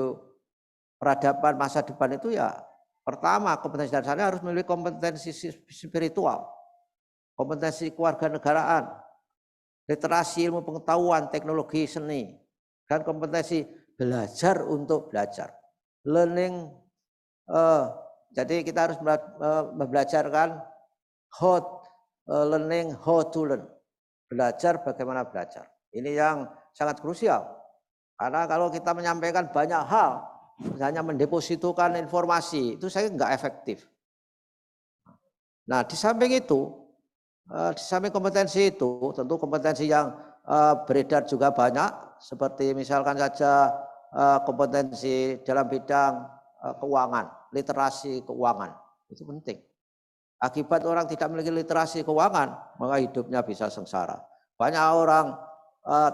B: peradaban masa depan itu ya pertama kompetensi dasarnya harus memiliki kompetensi spiritual, kompetensi kewarganegaraan, literasi ilmu pengetahuan, teknologi seni, dan kompetensi belajar untuk belajar, learning. Jadi kita harus membelajarkan learning how to learn. Belajar bagaimana belajar. Ini yang sangat krusial. Karena kalau kita menyampaikan banyak hal, hanya mendepositokan informasi, itu saya nggak efektif. Nah, di samping itu, di samping kompetensi itu, tentu kompetensi yang beredar juga banyak, seperti misalkan saja kompetensi dalam bidang keuangan, literasi keuangan, itu penting. Akibat orang tidak memiliki literasi keuangan, maka hidupnya bisa sengsara. Banyak orang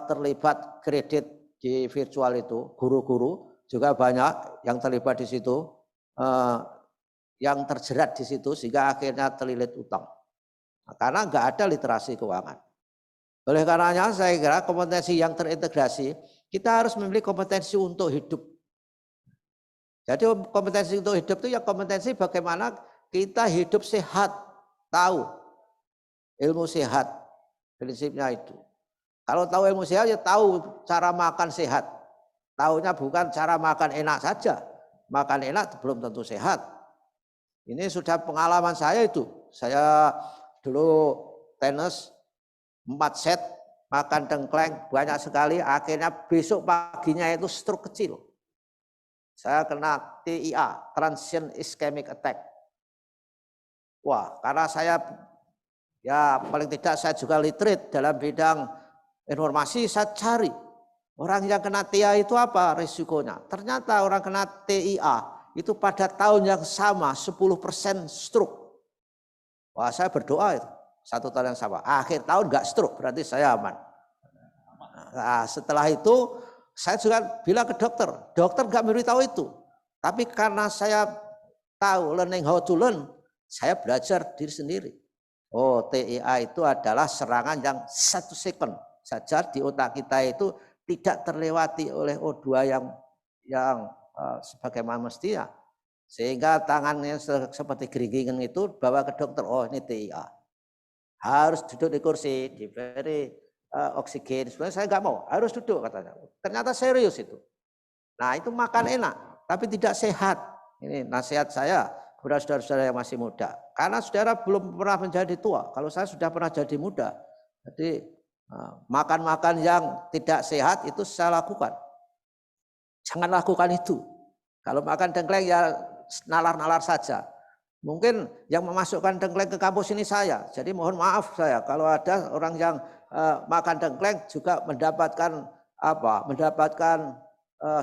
B: terlibat kredit di virtual itu, guru-guru juga banyak yang terlibat di situ, yang terjerat di situ sehingga akhirnya terlilit utang. karena nggak ada literasi keuangan. Oleh karenanya saya kira kompetensi yang terintegrasi, kita harus memiliki kompetensi untuk hidup. Jadi kompetensi untuk hidup itu ya kompetensi bagaimana kita hidup sehat, tahu ilmu sehat, prinsipnya itu. Kalau tahu ilmu sehat ya tahu cara makan sehat. Tahunya bukan cara makan enak saja. Makan enak belum tentu sehat. Ini sudah pengalaman saya itu. Saya dulu tenis 4 set makan tengkleng banyak sekali. Akhirnya besok paginya itu stroke kecil. Saya kena TIA, transient ischemic attack. Wah, karena saya ya paling tidak saya juga literate dalam bidang informasi, saya cari orang yang kena TIA itu apa risikonya. Ternyata orang kena TIA itu pada tahun yang sama 10% stroke. Wah, saya berdoa itu 1 tahun yang sama. Akhir tahun enggak stroke, berarti saya aman. Nah, setelah itu saya juga bilang ke dokter enggak memberitahu itu. Tapi karena saya tahu learning how to learn, saya belajar diri sendiri. Oh, TIA itu adalah serangan yang 1 second saja di otak kita itu tidak terlewati oleh O2 yang sebagaimana mestinya. Sehingga tangannya seperti geringingan itu bawa ke dokter, oh ini TIA. Harus duduk di kursi, diberi oksigen. Sebenarnya saya nggak mau, harus duduk katanya. Ternyata serius itu. Nah itu makan enak, tapi tidak sehat. Ini nasihat saya kepada saudara-saudara yang masih muda. Karena saudara belum pernah menjadi tua. Kalau saya sudah pernah jadi muda. Jadi makan-makan yang tidak sehat itu saya lakukan. Jangan lakukan itu. Kalau makan tengkleng ya nalar-nalar saja. Mungkin yang memasukkan tengkleng ke kampus ini saya. Jadi mohon maaf saya kalau ada orang yang makan tengkleng juga mendapatkan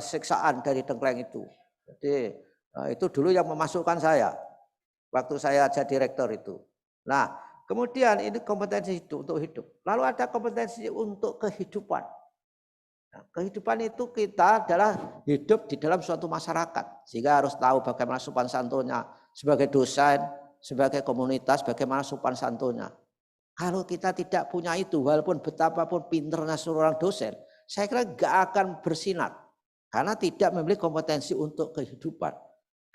B: siksaan dari tengkleng itu. Jadi itu dulu yang memasukkan saya waktu saya jadi rektor itu. Nah, kemudian ini kompetensi untuk hidup. Lalu ada kompetensi untuk kehidupan. Nah, kehidupan itu kita adalah hidup di dalam suatu masyarakat. Sehingga harus tahu bagaimana sopan santunnya. Sebagai dosen, sebagai komunitas, bagaimana sopan santunnya. Kalau kita tidak punya itu, walaupun betapapun pinternya seorang dosen, saya kira nggak akan bersinar. Karena tidak memiliki kompetensi untuk kehidupan.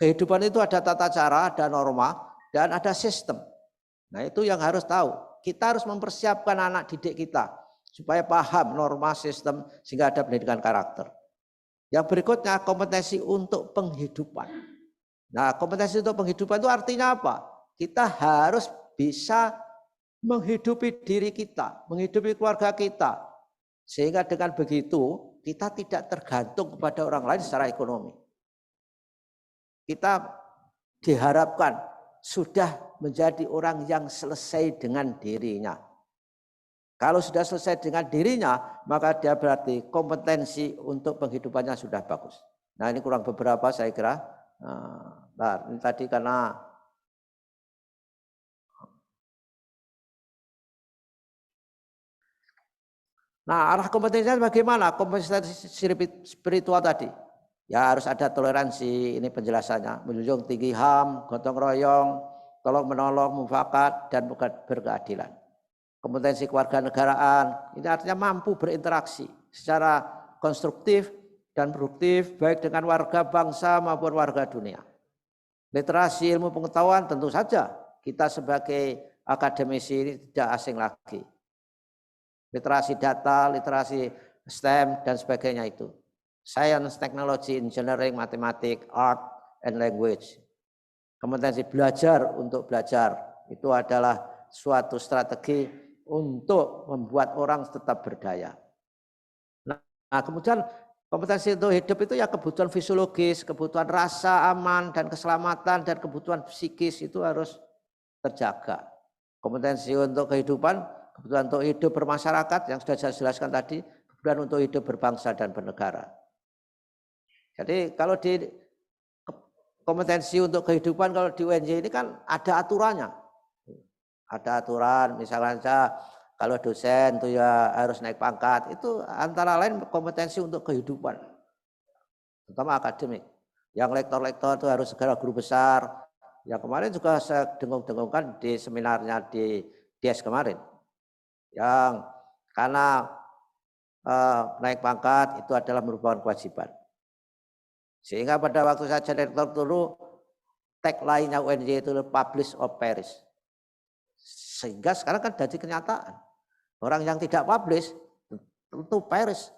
B: Kehidupan itu ada tata cara, ada norma, dan ada sistem. Nah itu yang harus tahu. Kita harus mempersiapkan anak didik kita supaya paham norma sistem sehingga ada pendidikan karakter. Yang berikutnya kompetensi untuk penghidupan. Nah kompetensi untuk penghidupan itu artinya apa? Kita harus bisa menghidupi diri kita, menghidupi keluarga kita. Sehingga dengan begitu kita tidak tergantung kepada orang lain secara ekonomi. Kita diharapkan sudah menjadi orang yang selesai dengan dirinya. Kalau sudah selesai dengan dirinya, maka dia berarti kompetensi untuk penghidupannya sudah bagus. Nah ini kurang beberapa saya kira. Nah ini tadi karena arah kompetensinya bagaimana? Kompetensi spiritual tadi. Ya harus ada toleransi, ini penjelasannya. Menjunjung tinggi HAM, gotong royong, tolong menolong, mufakat, dan berkeadilan. Kompetensi kewarganegaraan, ini artinya mampu berinteraksi secara konstruktif dan produktif, baik dengan warga bangsa maupun warga dunia. Literasi ilmu pengetahuan tentu saja kita sebagai akademisi ini tidak asing lagi. Literasi data, literasi STEM, dan sebagainya itu. Science, technology, engineering, matematik, art, and language. Kompetensi belajar untuk belajar. Itu adalah suatu strategi untuk membuat orang tetap berdaya. Nah kemudian kompetensi untuk hidup itu ya kebutuhan fisiologis, kebutuhan rasa aman dan keselamatan, dan kebutuhan psikis itu harus terjaga. Kompetensi untuk kehidupan, kebutuhan untuk hidup bermasyarakat yang sudah saya jelaskan tadi, kebutuhan untuk hidup berbangsa dan bernegara. Jadi kalau di kompetensi untuk kehidupan kalau di UNJ ini kan ada aturannya. Ada aturan misalnya kalau dosen itu ya harus naik pangkat, itu antara lain kompetensi untuk kehidupan. Terutama akademik. Yang lektor-lektor itu harus segera guru besar. Ya kemarin juga saya dengung-dengungkan di seminarnya di Dias kemarin, yang karena naik pangkat itu adalah merupakan kewajiban. Sehingga pada waktu saya jadi rektor dulu, tagline-nya UNJ itu publish or perish. Sehingga sekarang kan jadi kenyataan. Orang yang tidak publish tentu perish.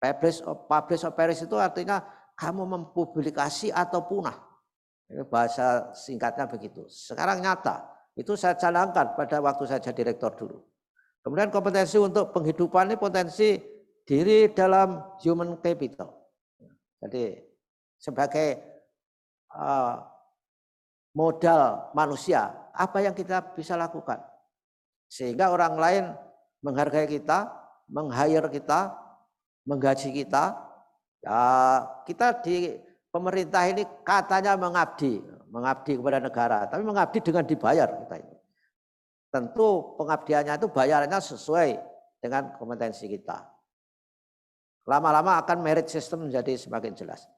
B: Publish or perish itu artinya kamu mempublikasi atau punah. Ini bahasa singkatnya begitu. Sekarang nyata. Itu saya jalankan pada waktu saya jadi rektor dulu. Kemudian kompetensi untuk penghidupan ini potensi diri dalam human capital. Jadi sebagai modal manusia, apa yang kita bisa lakukan? Sehingga orang lain menghargai kita, meng-hire kita, menggaji kita. Ya, kita di pemerintah ini katanya mengabdi kepada negara, tapi mengabdi dengan dibayar kita ini. Tentu pengabdiannya itu bayarannya sesuai dengan kompetensi kita. Lama-lama akan merit system menjadi semakin jelas.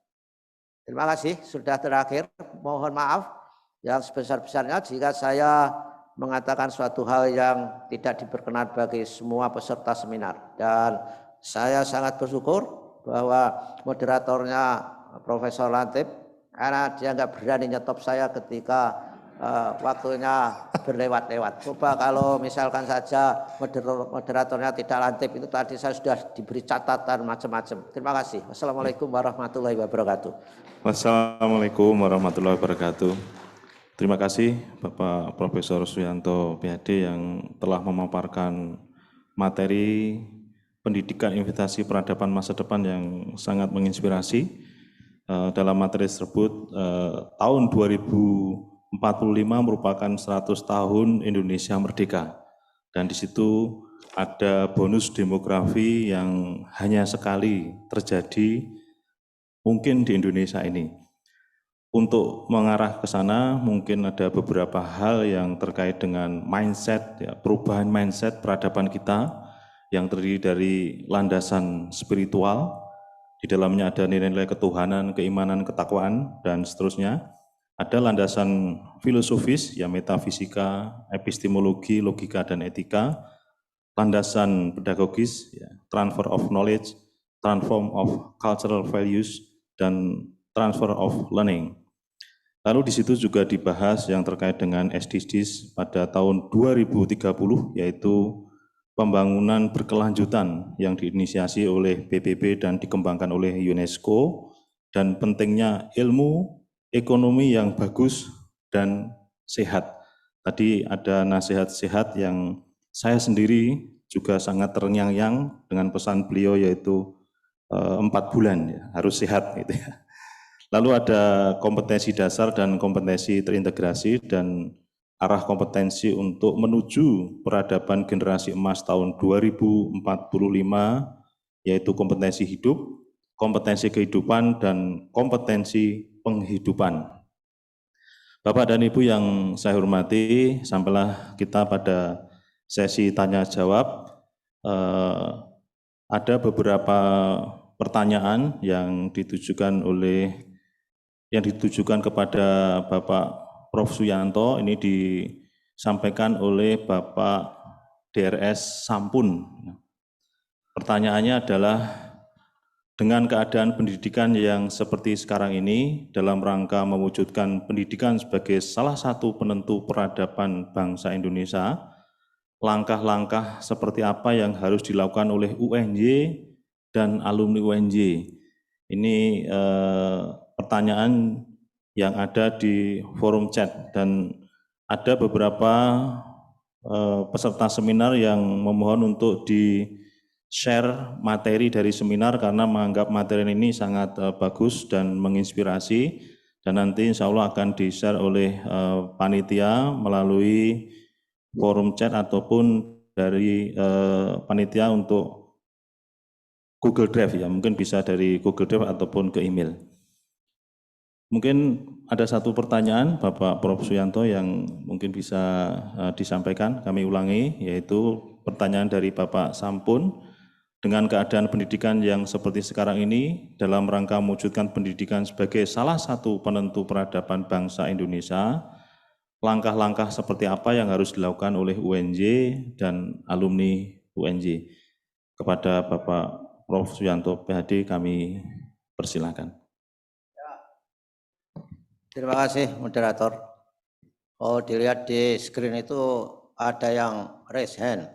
B: Terima kasih, sudah terakhir. Mohon maaf yang sebesar-besarnya jika saya mengatakan suatu hal yang tidak diperkenan bagi semua peserta seminar. Dan saya sangat bersyukur bahwa moderatornya Profesor Lantip, karena dia nggak berani nyetop saya ketika waktunya berlewat-lewat. Coba kalau misalkan saja moderatornya tidak Lantip, itu tadi saya sudah diberi catatan macam-macam. Terima kasih. Wassalamualaikum warahmatullahi wabarakatuh.
A: Wassalamualaikum warahmatullahi wabarakatuh. Terima kasih Bapak Profesor Suyanto PhD yang telah memaparkan materi pendidikan investasi peradaban masa depan yang sangat menginspirasi. Dalam materi tersebut, tahun 2045 merupakan 100 tahun Indonesia merdeka. Dan di situ ada bonus demografi yang hanya sekali terjadi mungkin di Indonesia ini. Untuk mengarah ke sana mungkin ada beberapa hal yang terkait dengan mindset, ya, perubahan mindset peradaban kita yang terdiri dari landasan spiritual, di dalamnya ada nilai-nilai ketuhanan, keimanan, ketakwaan, dan seterusnya. Ada landasan filosofis, ya metafisika, epistemologi, logika, dan etika. Landasan pedagogis, ya, transfer of knowledge, transform of cultural values, dan transfer of learning. Lalu di situ juga dibahas yang terkait dengan SDGs pada tahun 2030, yaitu pembangunan berkelanjutan yang diinisiasi oleh PBB dan dikembangkan oleh UNESCO, dan pentingnya ilmu, ekonomi yang bagus dan sehat. Tadi ada nasihat sehat yang saya sendiri juga sangat terngiang-ngiang dengan pesan beliau, yaitu 4 bulan ya, harus sehat gitu ya. Lalu ada kompetensi dasar dan kompetensi terintegrasi, dan arah kompetensi untuk menuju peradaban generasi emas tahun 2045, yaitu kompetensi hidup, kompetensi kehidupan, dan kompetensi penghidupan. Bapak dan Ibu yang saya hormati, sampailah kita pada sesi tanya jawab. Ada beberapa pertanyaan yang ditujukan kepada Bapak Prof. Suyanto. Ini disampaikan oleh Bapak DRS Sampun. Pertanyaannya adalah, dengan keadaan pendidikan yang seperti sekarang ini, dalam rangka mewujudkan pendidikan sebagai salah satu penentu peradaban bangsa Indonesia, langkah-langkah seperti apa yang harus dilakukan oleh UNJ dan alumni UNJ? Ini pertanyaan yang ada di forum chat, dan ada beberapa peserta seminar yang memohon untuk di-share materi dari seminar karena menganggap materi ini sangat bagus dan menginspirasi, dan nanti insya Allah akan di-share oleh panitia melalui forum chat ataupun dari panitia untuk Google Drive, ya mungkin bisa dari Google Drive ataupun ke email. Mungkin ada satu pertanyaan Bapak Prof. Suyanto yang mungkin bisa disampaikan, kami ulangi, yaitu pertanyaan dari Bapak Sampun. Dengan keadaan pendidikan yang seperti sekarang ini, dalam rangka mewujudkan pendidikan sebagai salah satu penentu peradaban bangsa Indonesia, langkah-langkah seperti apa yang harus dilakukan oleh UNJ dan alumni UNJ. Kepada Bapak Prof. Suyanto PhD kami persilakan.
B: Terima kasih moderator. Oh, dilihat di screen itu ada yang raise hand,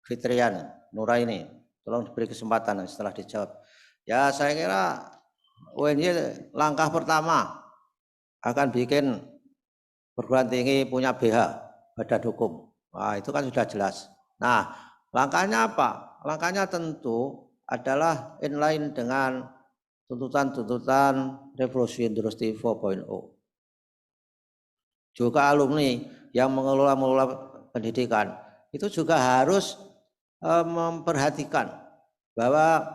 B: Fitrian Nuraini. Tolong diberi kesempatan setelah dijawab. Ya, saya kira UNJ langkah pertama akan bikin perguruan tinggi punya BH, badan hukum. Nah, itu kan sudah jelas. Nah, langkahnya apa? Langkahnya tentu adalah inline dengan tuntutan-tuntutan revolusi industri 4.0. Juga alumni yang mengelola pendidikan itu juga harus memperhatikan bahwa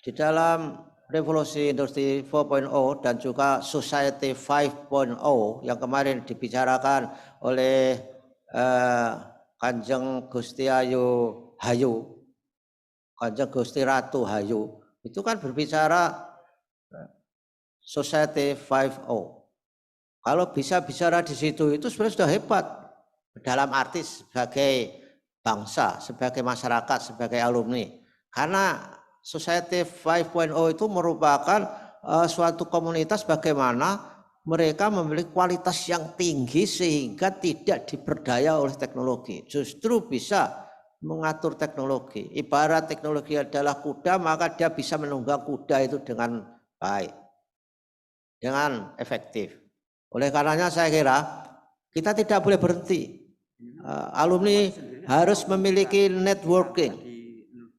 B: di dalam revolusi industri 4.0 dan juga society 5.0 yang kemarin dibicarakan oleh Kanjeng Gusti Hayu, Kanjeng Gusti Ratu Hayu, itu kan berbicara society 5.0. Kalau bisa bicara di situ itu sebenarnya sudah hebat dalam arti sebagai bangsa, sebagai masyarakat, sebagai alumni. Karena Society 5.0 itu merupakan suatu komunitas bagaimana mereka memiliki kualitas yang tinggi sehingga tidak diperdaya oleh teknologi. Justru bisa mengatur teknologi. Ibarat teknologi adalah kuda, maka dia bisa menunggang kuda itu dengan baik, dengan efektif. Oleh karenanya saya kira kita tidak boleh berhenti. Alumni harus memiliki networking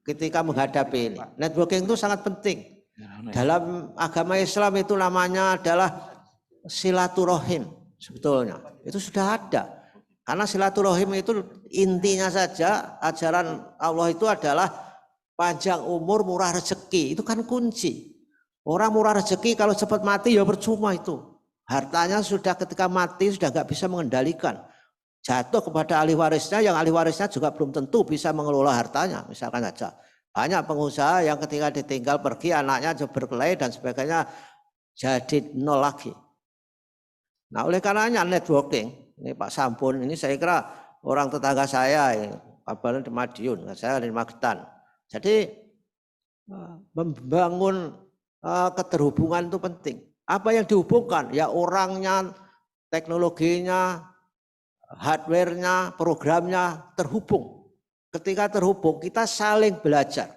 B: ketika menghadapi ini. Networking itu sangat penting. Dalam agama Islam itu namanya adalah silaturahim sebetulnya. Itu sudah ada. Karena silaturahim itu intinya saja ajaran Allah itu adalah panjang umur, murah rezeki. Itu kan kunci. Orang murah rezeki kalau cepat mati ya percuma itu. Hartanya sudah ketika mati sudah nggak bisa mengendalikan. Jatuh kepada ahli warisnya, yang ahli warisnya juga belum tentu bisa mengelola hartanya. Misalkan saja banyak pengusaha yang ketika ditinggal pergi anaknya berkelahi dan sebagainya jadi nol lagi. Nah, oleh karenanya networking, ini Pak Sampun ini saya kira orang tetangga saya, kabarnya di Madiun, saya di Magetan. Jadi membangun keterhubungan itu penting. Apa yang dihubungkan? Ya orangnya, teknologinya, hardware-nya, programnya terhubung. Ketika terhubung, kita saling belajar.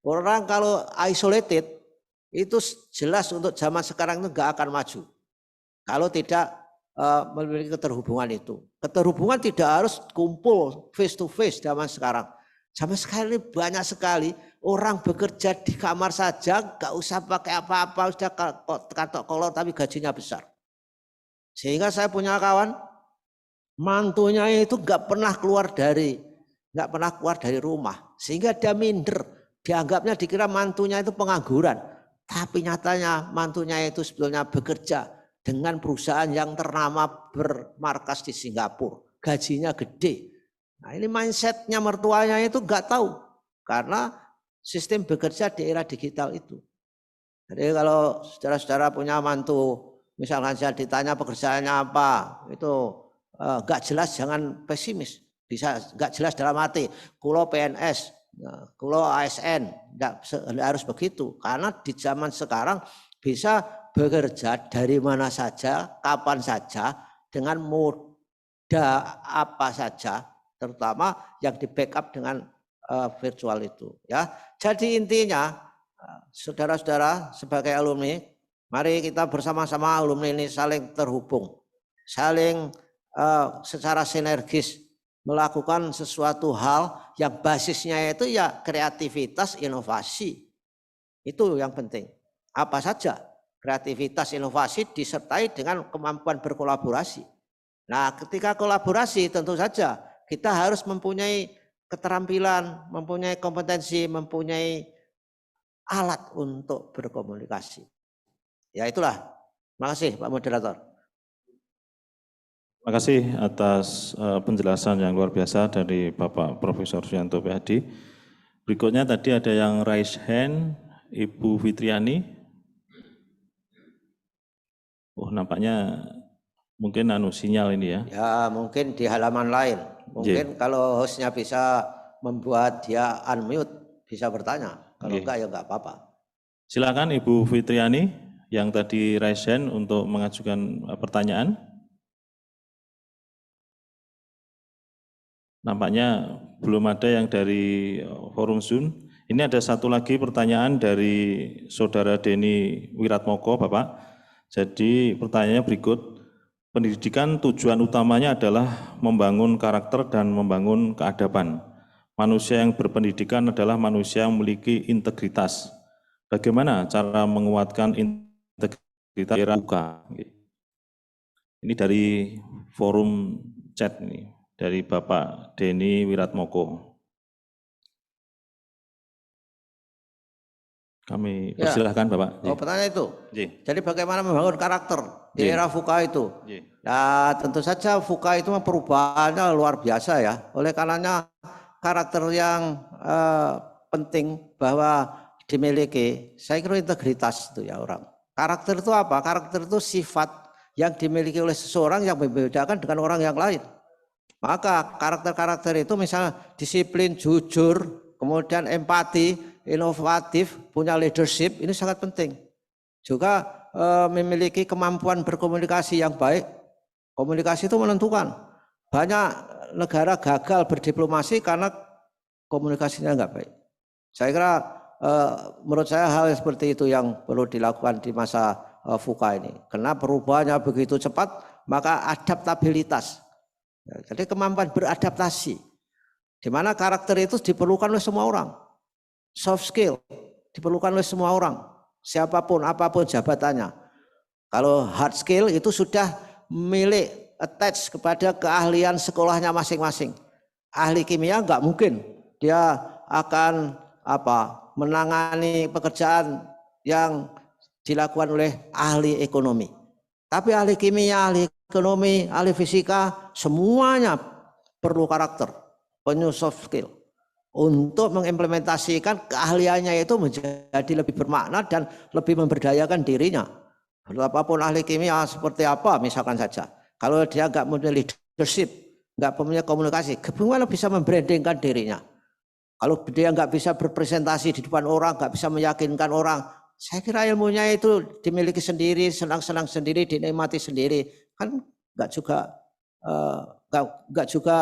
B: Orang kalau isolated, itu jelas untuk zaman sekarang itu nggak akan maju. Kalau tidak memiliki keterhubungan itu. Keterhubungan tidak harus kumpul face to face zaman sekarang. Zaman sekarang ini banyak sekali orang bekerja di kamar saja, nggak usah pakai apa-apa, sudah katok kolor tapi gajinya besar. Sehingga saya punya kawan, mantunya itu nggak pernah keluar dari rumah, sehingga dia minder, dianggapnya dikira mantunya itu pengangguran, tapi nyatanya mantunya itu sebetulnya bekerja dengan perusahaan yang ternama bermarkas di Singapura, gajinya gede. Nah ini mindsetnya mertuanya itu nggak tahu, karena sistem bekerja di era digital itu. Jadi kalau saudara-saudara punya mantu, misalkan saya ditanya pekerjaannya apa, itu enggak jelas, jangan pesimis. Bisa enggak jelas dalam arti kulo PNS, kulo ASN, enggak harus begitu. Karena di zaman sekarang bisa bekerja dari mana saja, kapan saja, dengan moda apa saja, terutama yang di backup dengan virtual itu. Ya, jadi intinya, saudara-saudara sebagai alumni, mari kita bersama-sama alumni ini saling terhubung, saling secara sinergis melakukan sesuatu hal yang basisnya itu ya kreativitas, inovasi. Itu yang penting. Apa saja kreativitas, inovasi disertai dengan kemampuan berkolaborasi. Nah, ketika kolaborasi tentu saja kita harus mempunyai keterampilan, mempunyai kompetensi, mempunyai alat untuk berkomunikasi. Ya itulah. Terima kasih Pak Moderator.
A: Terima kasih atas penjelasan yang luar biasa dari Bapak Profesor Suyanto PhD. Berikutnya tadi ada yang raise hand, Ibu Fitriani. Oh nampaknya mungkin sinyal ini ya.
B: Ya mungkin di halaman lain. Mungkin kalau hostnya bisa membuat dia unmute, bisa bertanya. Kalau enggak ya enggak apa-apa.
A: Silakan Ibu Fitriani yang tadi raise hand untuk mengajukan pertanyaan. Nampaknya belum ada yang dari forum Zoom. Ini ada satu lagi pertanyaan dari Saudara Denny Wiratmoko, Bapak. Jadi pertanyaannya berikut, pendidikan tujuan utamanya adalah membangun karakter dan membangun keadaban. Manusia yang berpendidikan adalah manusia yang memiliki integritas. Bagaimana cara menguatkan integritas era buka? Ini dari forum chat ini, dari Bapak Denny Wiratmoko. Kami persilahkan Bapak.
B: Oh, pertanyaan itu. Jadi bagaimana membangun karakter di era VUCA itu? Nah, tentu saja VUCA itu perubahannya luar biasa ya. Oleh karenanya karakter yang penting bahwa dimiliki, saya kira integritas itu ya orang. Karakter itu apa? Karakter itu sifat yang dimiliki oleh seseorang yang membedakan dengan orang yang lain. Maka karakter-karakter itu misalnya disiplin, jujur, kemudian empati, inovatif, punya leadership, ini sangat penting. Juga memiliki kemampuan berkomunikasi yang baik. Komunikasi itu menentukan. Banyak negara gagal berdiplomasi karena komunikasinya enggak baik. Saya kira menurut saya hal seperti itu yang perlu dilakukan di masa VUCA ini. Karena perubahannya begitu cepat, maka adaptabilitas. Jadi kemampuan beradaptasi. Di mana karakter itu diperlukan oleh semua orang. Soft skill diperlukan oleh semua orang. Siapapun, apapun jabatannya. Kalau hard skill itu sudah milik attach kepada keahlian sekolahnya masing-masing. Ahli kimia enggak mungkin dia akan menangani pekerjaan yang dilakukan oleh ahli ekonomi. Tapi ahli kimia, ahli ekonomi, ahli fisika, semuanya perlu karakter, punya soft skill untuk mengimplementasikan keahliannya itu menjadi lebih bermakna dan lebih memberdayakan dirinya. Apapun ahli kimia seperti apa misalkan saja, kalau dia nggak punya leadership, nggak punya komunikasi, bagaimana bisa membrandingkan dirinya? Kalau dia nggak bisa berpresentasi di depan orang, nggak bisa meyakinkan orang, saya kira ilmunya itu dimiliki sendiri, senang-senang sendiri, dinikmati sendiri, kan nggak juga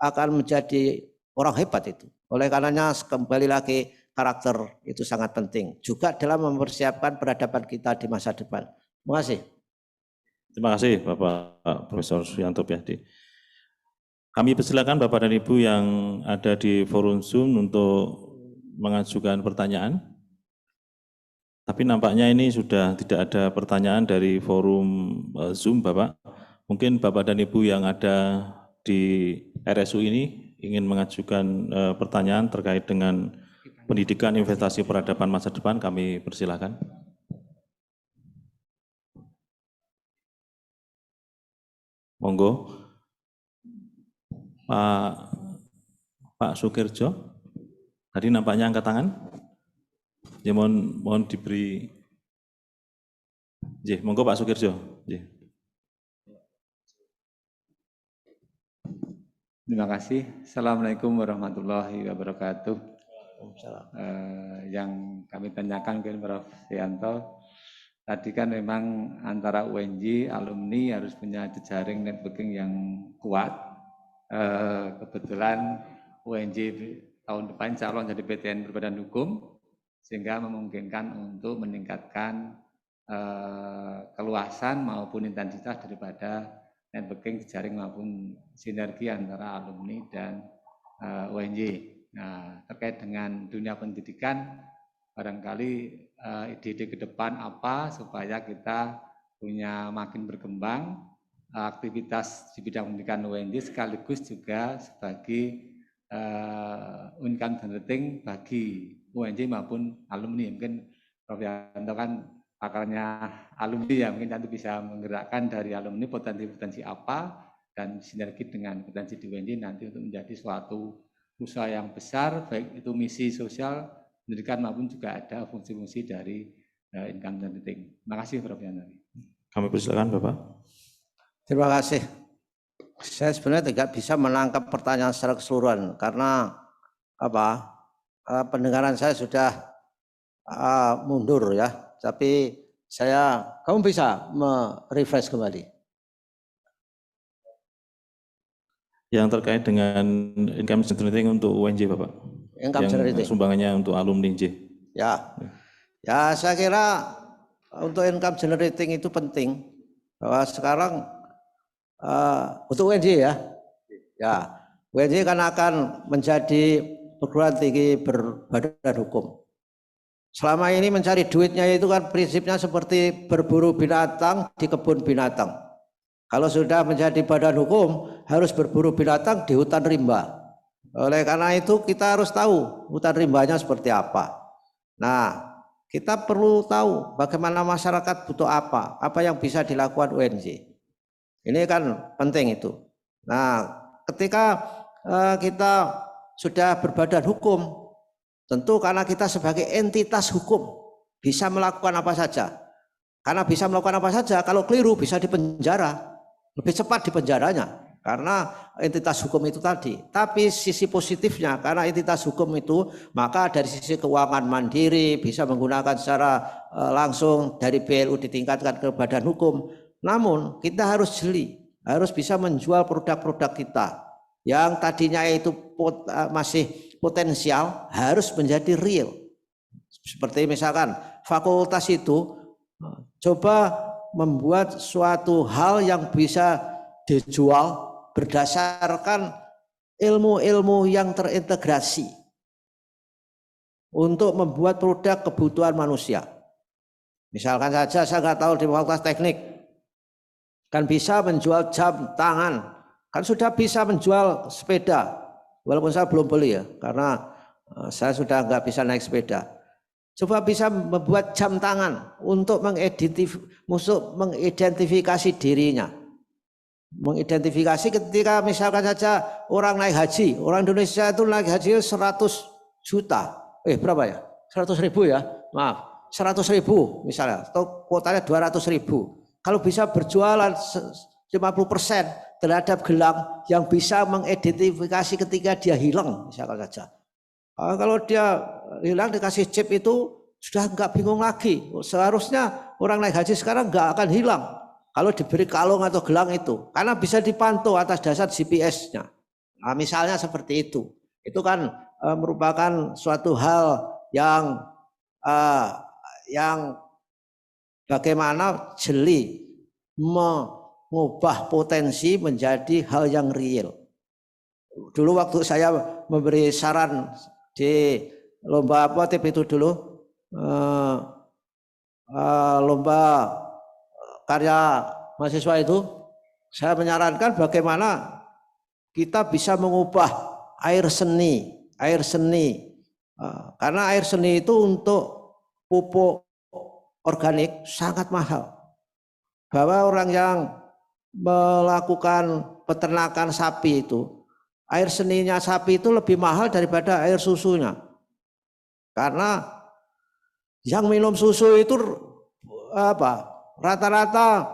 B: akan menjadi orang hebat itu. Oleh karenanya kembali lagi karakter itu sangat penting juga dalam mempersiapkan peradaban kita di masa depan. Terima kasih.
A: Terima kasih Bapak Profesor Suyanto Biadi. Kami persilakan Bapak dan Ibu yang ada di forum Zoom untuk mengajukan pertanyaan. Tapi nampaknya ini sudah tidak ada pertanyaan dari forum Zoom, Bapak. Mungkin Bapak dan Ibu yang ada di RSU ini ingin mengajukan pertanyaan terkait dengan pendidikan investasi peradaban masa depan, kami persilakan. Monggo. Pak Sukirjo, tadi nampaknya angkat tangan. Ya, mohon diberi. Monggo Pak Sukirjo.
C: Terima kasih. Assalamualaikum warahmatullahi wabarakatuh. Yang kami tanyakan ke Prof. Suyanto, tadi kan memang antara UNJ, alumni harus punya jejaring networking yang kuat. Kebetulan UNJ tahun depan insya Allah jadi PTN berbadan hukum, sehingga memungkinkan untuk meningkatkan keluasan maupun intensitas daripada networking, jejaring maupun sinergi antara alumni dan UNJ. Nah, terkait dengan dunia pendidikan, barangkali ide-ide ke depan apa supaya kita punya makin berkembang aktivitas di bidang pendidikan UNJ sekaligus juga sebagai income generating bagi UNJ maupun alumni. Mungkin Prof. Yanto kan pakarnya alumni ya, mungkin nanti bisa menggerakkan dari alumni potensi-potensi apa dan sinergi dengan potensi di UNJ nanti untuk menjadi suatu usaha yang besar, baik itu misi sosial pendidikan maupun juga ada fungsi-fungsi dari income generating. Terima kasih Prof. Yanto.
A: Kami persilakan Bapak.
B: Terima kasih. Saya sebenarnya tidak bisa menangkap pertanyaan secara keseluruhan karena pendengaran saya sudah mundur ya. Tapi kamu bisa merefresh kembali.
A: Yang terkait dengan income generating untuk UNJ, Bapak.
B: Income generating.
A: Sumbangannya untuk alumni NJ.
B: Ya, saya kira untuk income generating itu penting. Bahwa sekarang untuk UNJ ya, UNJ kan akan menjadi perguruan tinggi berbadan hukum. Selama ini mencari duitnya itu kan prinsipnya seperti berburu binatang di kebun binatang. Kalau sudah menjadi badan hukum harus berburu binatang di hutan rimba. Oleh karena itu kita harus tahu hutan rimbanya seperti apa. Nah, kita perlu tahu bagaimana masyarakat butuh apa yang bisa dilakukan UNJ. Ini kan penting itu. Nah, ketika kita sudah berbadan hukum, tentu karena kita sebagai entitas hukum bisa melakukan apa saja. Karena bisa melakukan apa saja, kalau keliru bisa dipenjara. Lebih cepat dipenjaranya karena entitas hukum itu tadi. Tapi sisi positifnya karena entitas hukum itu, maka dari sisi keuangan mandiri bisa menggunakan secara langsung dari BLU ditingkatkan ke badan hukum. Namun kita harus jeli, harus bisa menjual produk-produk kita yang tadinya itu masih potensial harus menjadi real. Seperti misalkan fakultas itu coba membuat suatu hal yang bisa dijual berdasarkan ilmu-ilmu yang terintegrasi untuk membuat produk kebutuhan manusia. Misalkan saja saya nggak tahu di fakultas teknik kan bisa menjual jam tangan, kan sudah bisa menjual sepeda, walaupun saya belum beli ya karena saya sudah nggak bisa naik sepeda. Coba bisa membuat jam tangan untuk mengidentifikasi dirinya. Mengidentifikasi ketika misalkan saja orang naik haji, orang Indonesia itu naik haji 100 juta. Berapa ya? 100.000 ya? Maaf, 100.000 misalnya, atau kuotanya 200.000. Kalau bisa berjualan 50% terhadap gelang yang bisa mengidentifikasi ketika dia hilang, misalkan saja. Kalau dia hilang dikasih chip itu sudah nggak bingung lagi. Seharusnya orang naik haji sekarang nggak akan hilang kalau diberi kalung atau gelang itu, karena bisa dipantau atas dasar GPS-nya. Nah, misalnya seperti itu. Itu kan merupakan suatu hal yang bagaimana jeli mengubah potensi menjadi hal yang real. Dulu waktu saya memberi saran di lomba TV itu dulu, lomba karya mahasiswa itu, saya menyarankan bagaimana kita bisa mengubah air seni, karena air seni itu untuk pupuk organik sangat mahal. Bahwa orang yang melakukan peternakan sapi itu, air seninya sapi itu lebih mahal daripada air susunya. Karena yang minum susu itu rata-rata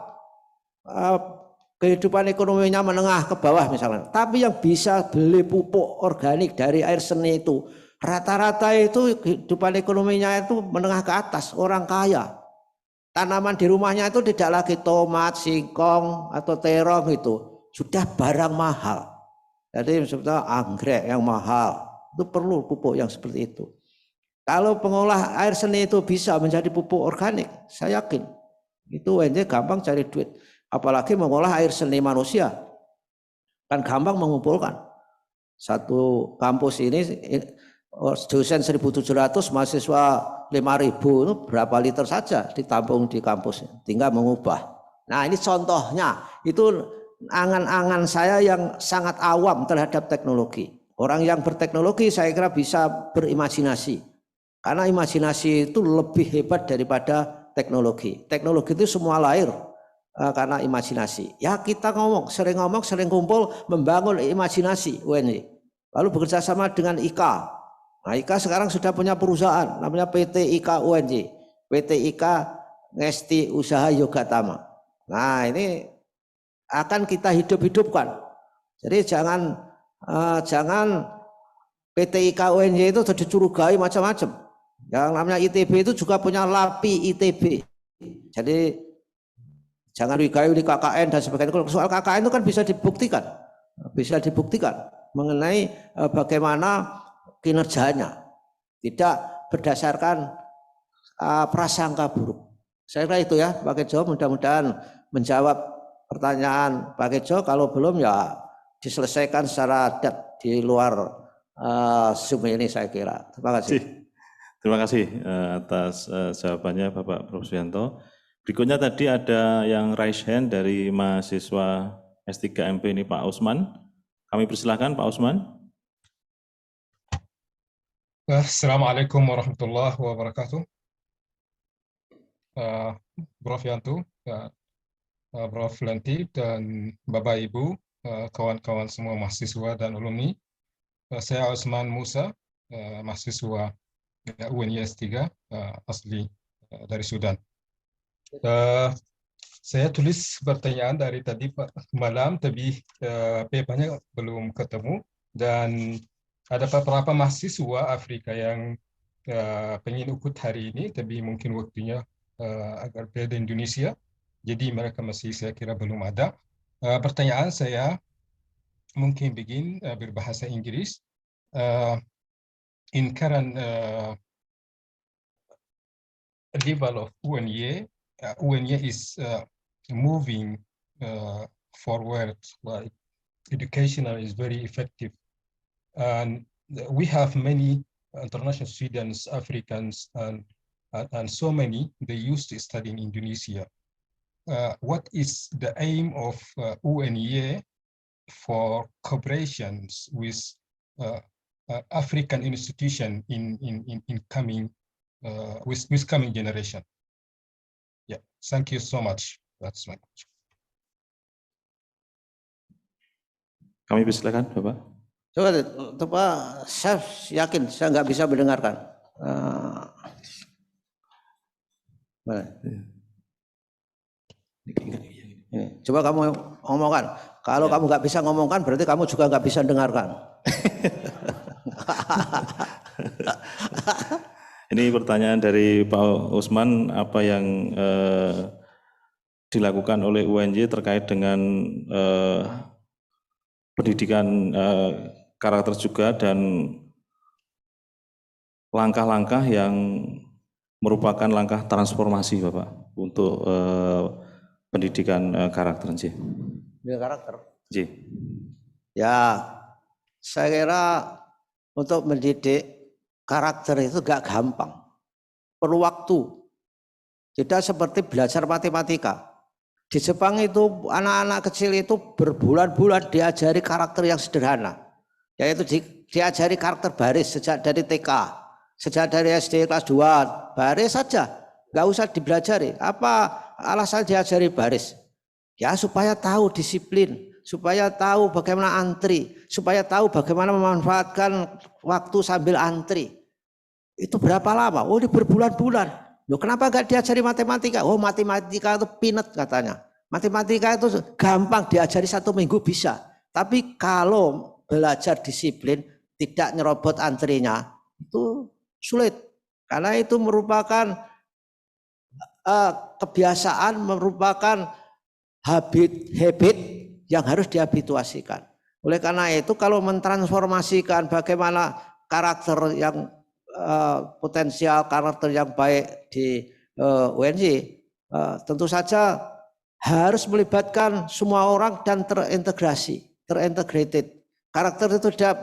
B: kehidupan ekonominya menengah ke bawah misalnya. Tapi yang bisa beli pupuk organik dari air seni itu rata-rata itu kehidupan ekonominya itu menengah ke atas, orang kaya. Tanaman di rumahnya itu tidak lagi tomat, singkong atau terong, itu sudah barang mahal. Jadi sebetulnya anggrek yang mahal itu perlu pupuk yang seperti itu. Kalau pengolah air seni itu bisa menjadi pupuk organik, saya yakin itu UNJ gampang cari duit. Apalagi mengolah air seni manusia, kan gampang mengumpulkan. Satu kampus ini dosen 1.700, mahasiswa 5.000, itu berapa liter saja ditampung di kampus, tinggal mengubah. Nah ini contohnya, itu angan-angan saya yang sangat awam terhadap teknologi. Orang yang berteknologi saya kira bisa berimajinasi. Karena imajinasi itu lebih hebat daripada teknologi. Teknologi itu semua lahir karena imajinasi. Ya kita sering kumpul membangun imajinasi UNJ. Lalu bekerja sama dengan IKA. Nah IKA sekarang sudah punya perusahaan namanya PT IKA UNJ. PT IKA Ngesti Usaha Yogatama. Nah ini akan kita hidup-hidupkan. Jadi jangan PTIK UNY itu dicurigai macam-macam. Yang namanya ITB itu juga punya LAPI ITB. Jadi jangan curigai di KKN dan sebagainya. Soal KKN itu kan bisa dibuktikan mengenai bagaimana kinerjanya, tidak berdasarkan prasangka buruk. Saya kira itu ya Pak Kejo, mudah-mudahan menjawab pertanyaan Pak Kejo. Kalau belum ya diselesaikan secara adat di luar Zoom ini saya kira. Terima kasih.
A: Terima kasih atas jawabannya Bapak Prof. Suyanto. Berikutnya tadi ada yang raise hand dari mahasiswa S3 MP ini Pak Usman. Kami persilahkan Pak Usman.
D: Assalamualaikum warahmatullahi wabarakatuh. Prof. Yanto, Prof. Lenti, dan Bapak Ibu, kawan-kawan semua mahasiswa dan alumni. Saya Usman Musa, mahasiswa UNY S3, asli dari Sudan. Saya tulis pertanyaan dari tadi malam, tapi papernya belum ketemu, dan ada beberapa mahasiswa Afrika yang pengen ikut hari ini, tapi mungkin waktunya agak beda Indonesia, jadi mereka masih saya kira belum ada. Pertanyaan saya mungkin begini berbahasa Inggris. In current level of UNY, UNY is moving forward, like educational is very effective. And we have many international students, Africans, and so many, they used to study in Indonesia. What is the aim of UNY for cooperations with African institution in coming with coming generation? Yeah, thank you so much. That's my question.
A: Kami persilakan Bapak.
B: Coba, saya yakin saya nggak bisa mendengarkan. Coba kamu ngomongkan. Kalau kamu nggak bisa ngomongkan, berarti kamu juga nggak bisa dengarkan.
A: Ini pertanyaan dari Pak Usman, apa yang dilakukan oleh UNY terkait dengan pendidikan karakter juga dan langkah-langkah yang merupakan langkah transformasi Bapak untuk pendidikan karakter.
B: Karakter.
A: Ya,
B: saya kira untuk mendidik karakter itu gak gampang, perlu waktu. Tidak seperti belajar matematika. Di Jepang itu anak-anak kecil itu berbulan-bulan diajari karakter yang sederhana, yaitu diajari karakter baris sejak dari TK, sejak dari SD kelas 2, baris saja, nggak usah dibelajari. Apa alasan diajari baris? Ya supaya tahu disiplin, supaya tahu bagaimana antri, supaya tahu bagaimana memanfaatkan waktu sambil antri. Itu berapa lama? Oh, ini berbulan-bulan. Loh, kenapa nggak diajari matematika? Oh, matematika itu peanut katanya. Matematika itu gampang, diajari 1 minggu bisa. Tapi kalau belajar disiplin, tidak nyerobot antrinya, itu sulit. Karena itu merupakan kebiasaan, merupakan habit yang harus dihabituasikan. Oleh karena itu, kalau mentransformasikan bagaimana karakter yang potensial, karakter yang baik di UNY, tentu saja harus melibatkan semua orang dan terintegrated. Karakter itu adalah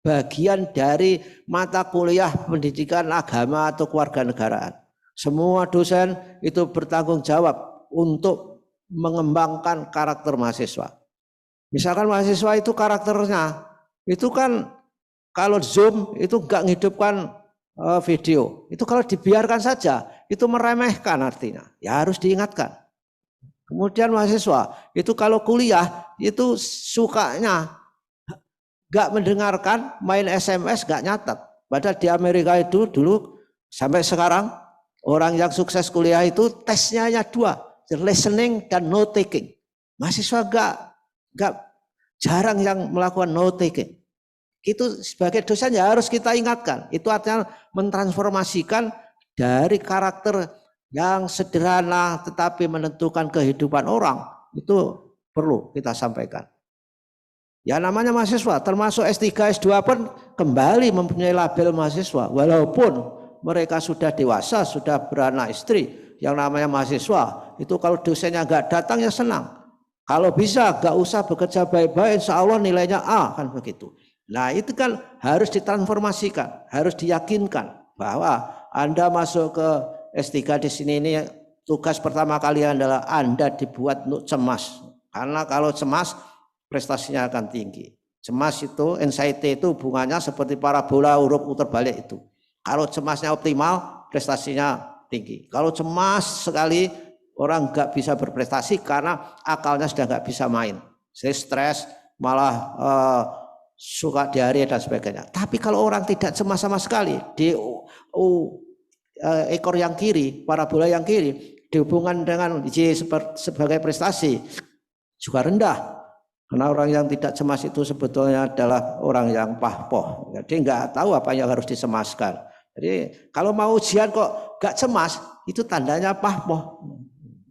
B: bagian dari mata kuliah pendidikan agama atau kewarganegaraan. Semua dosen itu bertanggung jawab untuk mengembangkan karakter mahasiswa. Misalkan mahasiswa itu karakternya, itu kan kalau Zoom itu enggak menghidupkan video, itu kalau dibiarkan saja, itu meremehkan artinya. Ya harus diingatkan. Kemudian mahasiswa, itu kalau kuliah, itu sukanya enggak mendengarkan, main SMS, enggak nyatat. Padahal di Amerika itu dulu sampai sekarang, orang yang sukses kuliah itu tesnya hanya 2, listening dan note taking. Mahasiswa nggak jarang yang melakukan note taking. Itu sebagai dosen ya harus kita ingatkan. Itu artinya mentransformasikan dari karakter yang sederhana tetapi menentukan kehidupan orang. Itu perlu kita sampaikan. Ya namanya mahasiswa, termasuk S3, S2 pun kembali mempunyai label mahasiswa. Walaupun mereka sudah dewasa, sudah beranak istri. Yang namanya mahasiswa, itu kalau dosennya nggak datang ya senang. Kalau bisa nggak usah bekerja baik-baik, insya Allah nilainya A, kan begitu. Nah itu kan harus ditransformasikan, harus diyakinkan bahwa Anda masuk ke S3 di sini ini tugas pertama kalian adalah Anda dibuat untuk cemas. Karena kalau cemas prestasinya akan tinggi. Cemas itu, anxiety itu hubungannya seperti parabola huruf putar balik itu. Kalau cemasnya optimal, prestasinya tinggi. Kalau cemas sekali, orang nggak bisa berprestasi karena akalnya sudah nggak bisa main. Saya stres, malah suka diare dan sebagainya. Tapi kalau orang tidak cemas sama sekali, di ekor yang kiri, parabola yang kiri, dihubungkan dengan J sebagai prestasi, juga rendah. Karena orang yang tidak cemas itu sebetulnya adalah orang yang pahpoh. Jadi nggak tahu apa yang harus dicemaskan. Jadi kalau mau ujian kok nggak cemas, itu tandanya pahpoh.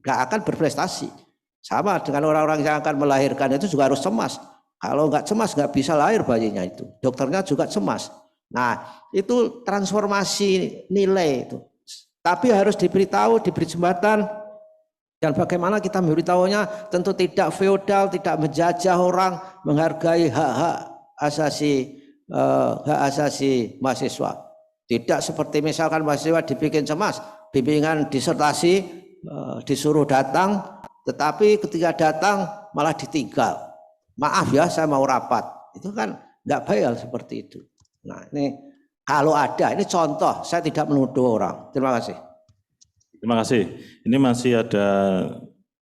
B: Nggak akan berprestasi. Sama dengan orang-orang yang akan melahirkan itu juga harus cemas. Kalau nggak cemas nggak bisa lahir bayinya itu. Dokternya juga cemas. Nah itu transformasi nilai itu. Tapi harus diberitahu, diberi jembatan. Dan bagaimana kita memberitahunya, tentu tidak feodal, tidak menjajah orang, menghargai hak-hak asasi mahasiswa. Tidak seperti misalkan mahasiswa dibikin cemas, bimbingan disertasi disuruh datang, tetapi ketika datang malah ditinggal. Maaf ya, saya mau rapat. Itu kan nggak baik seperti itu. Nah ini kalau ada, ini contoh, saya tidak menuduh orang. Terima kasih.
A: Terima kasih. Ini masih ada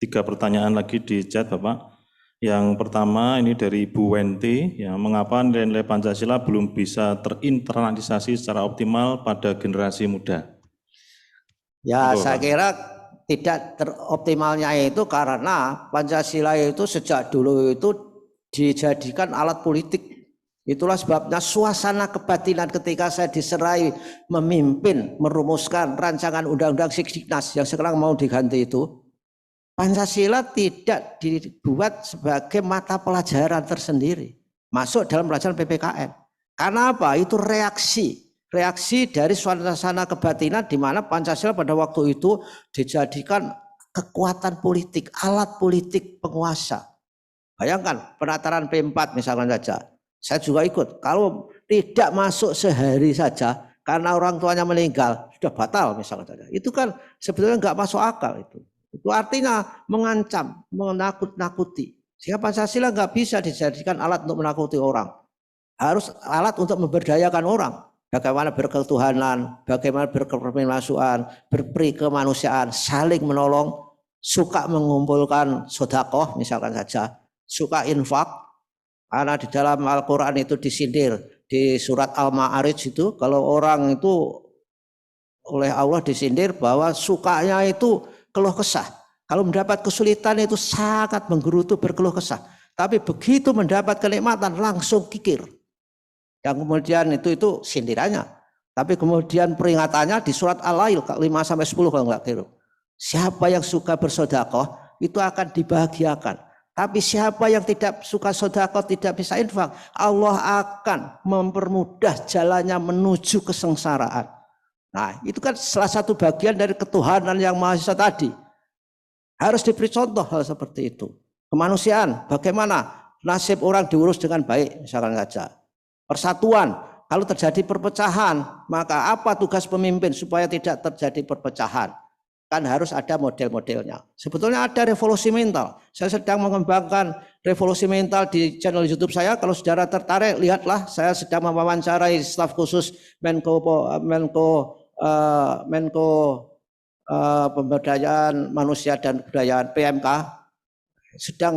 A: 3 pertanyaan lagi di chat, Bapak. Yang pertama ini dari Bu Wenti, ya, mengapa nilai-nilai Pancasila belum bisa terinternalisasi secara optimal pada generasi muda?
B: Ya, saya kira tidak teroptimalnya itu karena Pancasila itu sejak dulu itu dijadikan alat politik. Itulah sebabnya suasana kebatinan ketika saya diserai memimpin, merumuskan rancangan undang-undang Sikdiknas yang sekarang mau diganti itu, Pancasila tidak dibuat sebagai mata pelajaran tersendiri, masuk dalam pelajaran PPKN. Karena apa? Itu reaksi dari suasana kebatinan di mana Pancasila pada waktu itu dijadikan kekuatan politik, alat politik penguasa. Bayangkan penataran P4 misalkan saja. Saya juga ikut. Kalau tidak masuk sehari saja karena orang tuanya meninggal sudah batal misalkan saja. Itu kan sebetulnya nggak masuk akal itu. Itu artinya mengancam, menakut-nakuti. Sehingga Pancasila nggak bisa dijadikan alat untuk menakuti orang. Harus alat untuk memberdayakan orang. Bagaimana berketuhanan, bagaimana berkemanusiaan, berperi kemanusiaan, saling menolong, suka mengumpulkan sedekah misalkan saja, suka infak. Karena di dalam Al-Quran itu disindir di surat Al-Ma'arij itu kalau orang itu oleh Allah disindir bahwa sukanya itu keluh kesah. Kalau mendapat kesulitan itu sangat menggerutu berkeluh kesah. Tapi begitu mendapat kenikmatan langsung kikir. Yang kemudian itu sindirannya. Tapi kemudian peringatannya di surat Al-Lail 5-10 kalau enggak kira. Siapa yang suka bersedekah itu akan dibahagiakan. Tapi siapa yang tidak suka sedekah, tidak bisa infak, Allah akan mempermudah jalannya menuju kesengsaraan. Nah, itu kan salah satu bagian dari ketuhanan yang Maha Esa tadi. Harus diberi contoh hal seperti itu. Kemanusiaan, bagaimana nasib orang diurus dengan baik, misalkan saja. Persatuan, kalau terjadi perpecahan, maka apa tugas pemimpin supaya tidak terjadi perpecahan? Kan harus ada model-modelnya. Sebetulnya ada revolusi mental. Saya sedang mengembangkan revolusi mental di channel YouTube saya. Kalau saudara tertarik, lihatlah. Saya sedang mewawancarai staf khusus Menko Pemberdayaan Manusia dan Kebudayaan PMK.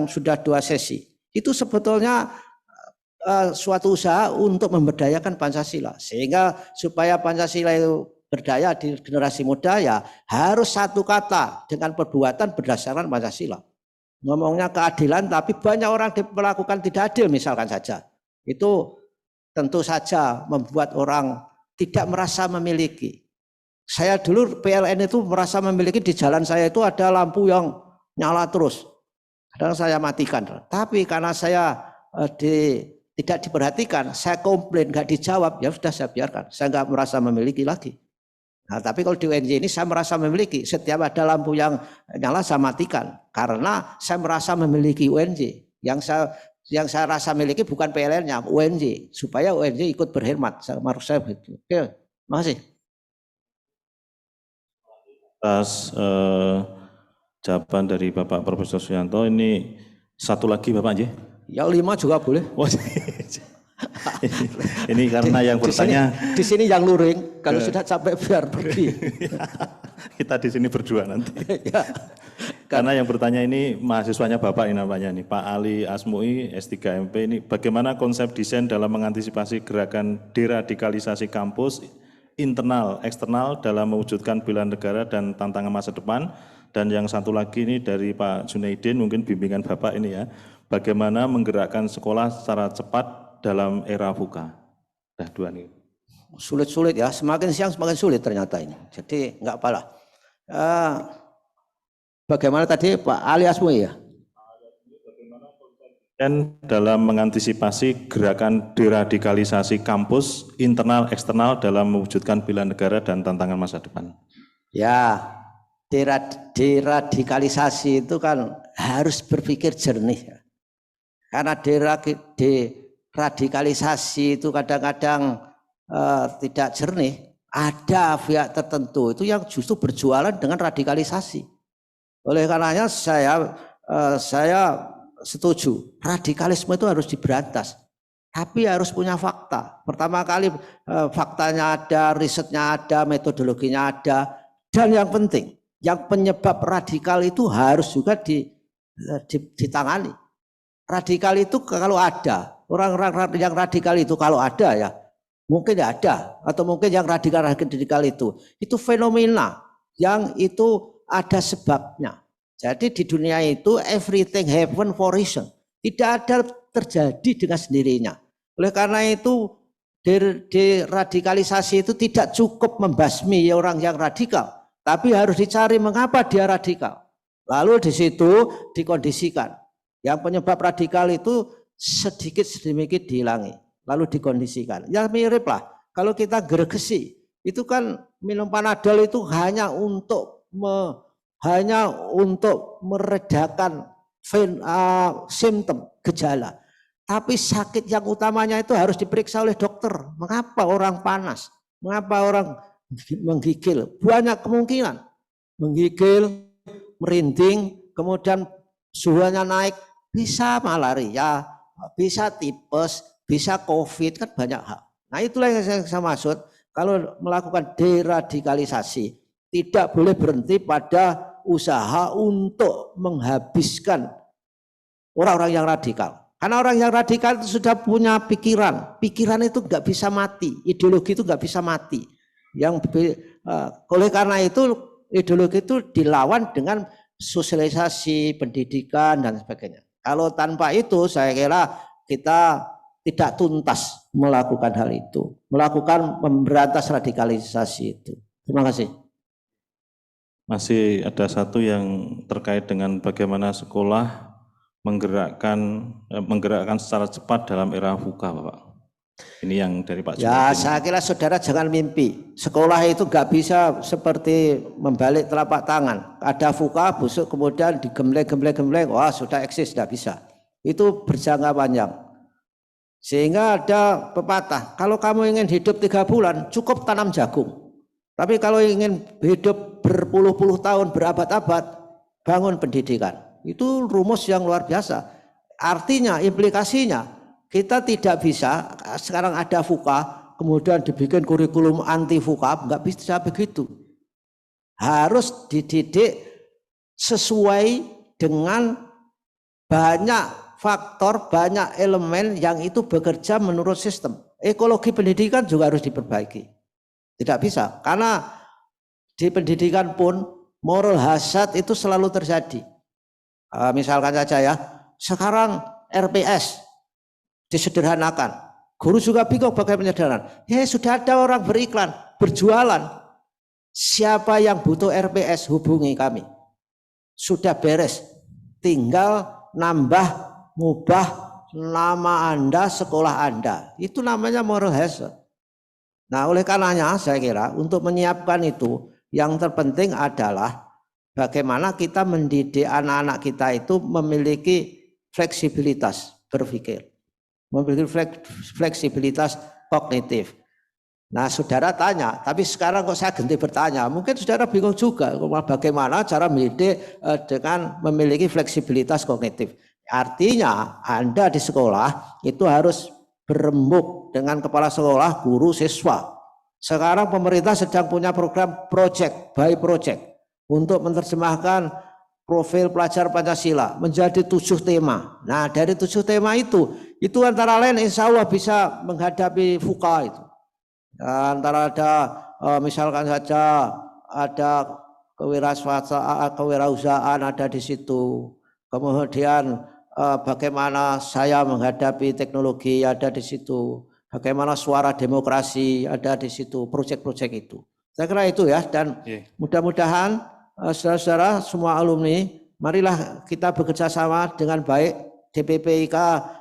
B: Sudah 2 sesi. Itu sebetulnya suatu usaha untuk memberdayakan Pancasila. Sehingga supaya Pancasila itu berdaya di generasi muda ya harus satu kata dengan perbuatan berdasarkan Pancasila. ngomongnya keadilan, tapi banyak orang melakukan tidak adil misalkan saja. Itu tentu saja membuat orang tidak merasa memiliki. Saya dulu PLN itu merasa memiliki, di jalan saya itu ada lampu yang nyala terus. Kadang saya matikan. Tapi karena saya tidak diperhatikan, saya komplain, nggak dijawab, ya sudah saya biarkan. Saya nggak merasa memiliki lagi. Nah, tapi kalau di UNJ ini saya merasa memiliki. Setiap ada lampu yang nyala saya matikan. Karena saya merasa memiliki UNJ. Yang saya rasa miliki bukan PLN-nya, UNJ. Supaya UNJ ikut berhemat. Menurut saya begitu. Oke, makasih.
A: Atas jawaban dari Bapak Profesor Suyanto, ini satu lagi Bapak J.
B: Yang 5 juga boleh.
A: Ini karena yang bertanya
B: di sini yang luring, kalau sudah capek biar pergi.
A: Kita di sini berdua nanti. Karena yang bertanya ini mahasiswanya Bapak ini namanya nih, Pak Ali Asmui S3 MP, ini bagaimana konsep desain dalam mengantisipasi gerakan deradikalisasi kampus internal eksternal dalam mewujudkan bela negara dan tantangan masa depan. Dan yang satu lagi ini dari Pak Junaidin, mungkin bimbingan Bapak ini ya, bagaimana menggerakkan sekolah secara cepat dalam era VUCA. Dah dua nih.
B: Sulit-sulit ya, semakin siang semakin sulit ternyata ini. Jadi enggak apalah. Bagaimana tadi Pak Ali Asmui ya?
A: Dan dalam mengantisipasi gerakan deradikalisasi kampus internal eksternal dalam mewujudkan bela negara dan tantangan masa depan.
B: Ya, deradikalisasi itu kan harus berpikir jernih. Karena deradikalisasi itu kadang-kadang tidak jernih. Ada pihak tertentu itu yang justru berjualan dengan radikalisasi. Oleh karenanya saya setuju, radikalisme itu harus diberantas, tapi harus punya fakta. Pertama kali faktanya ada, risetnya ada, metodologinya ada, dan yang penting, yang penyebab radikal itu harus juga ditangani. Radikal itu kalau ada, orang-orang yang radikal itu kalau ada ya, mungkin ada, atau mungkin yang radikal itu fenomena yang itu ada sebabnya. Jadi di dunia itu everything happen for reason. Tidak ada terjadi dengan sendirinya. Oleh karena itu deradikalisasi itu tidak cukup membasmi orang yang radikal, tapi harus dicari mengapa dia radikal. Lalu di situ dikondisikan. Yang penyebab radikal itu sedikit sedikit dihilangi, lalu dikondisikan. Ya mirip lah. Kalau kita gregesi, itu kan minum Panadol itu hanya untuk meredakan simptom, gejala. Tapi sakit yang utamanya itu harus diperiksa oleh dokter. Mengapa orang panas? Mengapa orang menggigil? Banyak kemungkinan. Menggigil, merinding, kemudian suhunya naik, bisa malaria, bisa tipes, bisa COVID, kan banyak hal. Nah itulah yang saya maksud, kalau melakukan deradikalisasi, tidak boleh berhenti pada usaha untuk menghabiskan orang-orang yang radikal. Karena orang yang radikal itu sudah punya pikiran. Pikiran itu nggak bisa mati. Ideologi itu nggak bisa mati. Oleh karena itu ideologi itu dilawan dengan sosialisasi, pendidikan dan sebagainya. Kalau tanpa itu saya kira kita tidak tuntas melakukan hal itu. Melakukan memberantas radikalisasi itu. Terima kasih.
A: Masih ada satu yang terkait dengan bagaimana sekolah menggerakkan secara cepat dalam era VUCA, Bapak. Ini yang dari Pak
B: Ya,
A: Junaidin.
B: saya kira saudara jangan mimpi. Sekolah itu nggak bisa seperti membalik telapak tangan. Ada VUCA, busuk kemudian digembleng, wah sudah eksis, tidak bisa. Itu berjangka panjang. Sehingga ada pepatah, kalau kamu ingin hidup 3 bulan, cukup tanam jagung. Tapi kalau ingin hidup berpuluh-puluh tahun, berabad-abad, bangun pendidikan. Itu rumus yang luar biasa. Artinya, implikasinya, kita tidak bisa, sekarang ada VUCA, kemudian dibikin kurikulum anti VUCA, nggak bisa begitu. Harus dididik sesuai dengan banyak faktor, banyak elemen yang itu bekerja menurut sistem. Ekologi pendidikan juga harus diperbaiki. Tidak bisa, karena di pendidikan pun moral hazard itu selalu terjadi. Misalkan saja ya, sekarang RPS disederhanakan. Guru juga bingung bagaimana penyederhanaan. Ya sudah ada orang beriklan, berjualan. Siapa yang butuh RPS hubungi kami. Sudah beres. Tinggal nambah, ngubah nama Anda, sekolah Anda. Itu namanya moral hazard. Nah, oleh karenanya saya kira untuk menyiapkan itu yang terpenting adalah bagaimana kita mendidik anak-anak kita itu memiliki fleksibilitas berpikir, memiliki fleksibilitas kognitif. Nah, saudara tanya, tapi sekarang kok saya ganti bertanya, mungkin saudara bingung juga bagaimana cara mendidik dengan memiliki fleksibilitas kognitif. Artinya Anda di sekolah itu harus berembuk dengan kepala sekolah, guru, siswa. Sekarang pemerintah sedang punya program project by project untuk menerjemahkan profil pelajar Pancasila menjadi 7 tema. Nah, dari 7 tema itu antara lain insya Allah bisa menghadapi FUKA itu. Antara ada misalkan saja ada kewirausahaan ada di situ. Kemudian bagaimana saya menghadapi teknologi ada di situ. Bagaimana suara demokrasi ada di situ, proyek-proyek itu. Saya kira itu ya, dan mudah-mudahan saudara-saudara semua alumni, marilah kita bekerja sama dengan baik. DPPIK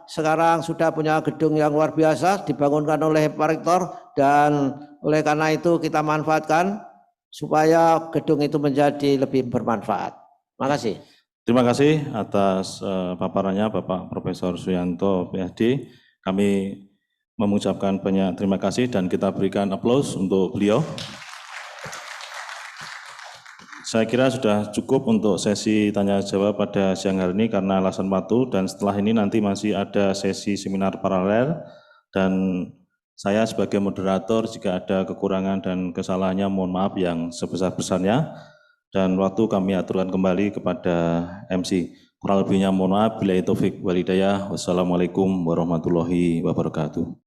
B: sekarang sudah punya gedung yang luar biasa dibangunkan oleh Pak Rektor, dan oleh karena itu kita manfaatkan supaya gedung itu menjadi lebih bermanfaat. Terima kasih.
A: Terima kasih atas paparannya Bapak Profesor Suyanto, PhD. Kami mengucapkan banyak terima kasih dan kita berikan aplaus untuk beliau. Saya kira sudah cukup untuk sesi tanya jawab pada siang hari ini karena alasan waktu, dan setelah ini nanti masih ada sesi seminar paralel, dan saya sebagai moderator jika ada kekurangan dan kesalahannya mohon maaf yang sebesar-besarnya, dan waktu kami aturkan kembali kepada MC. Kurang lebihnya mohon maaf, billahi taufik wal hidayah. Wassalamualaikum warahmatullahi wabarakatuh.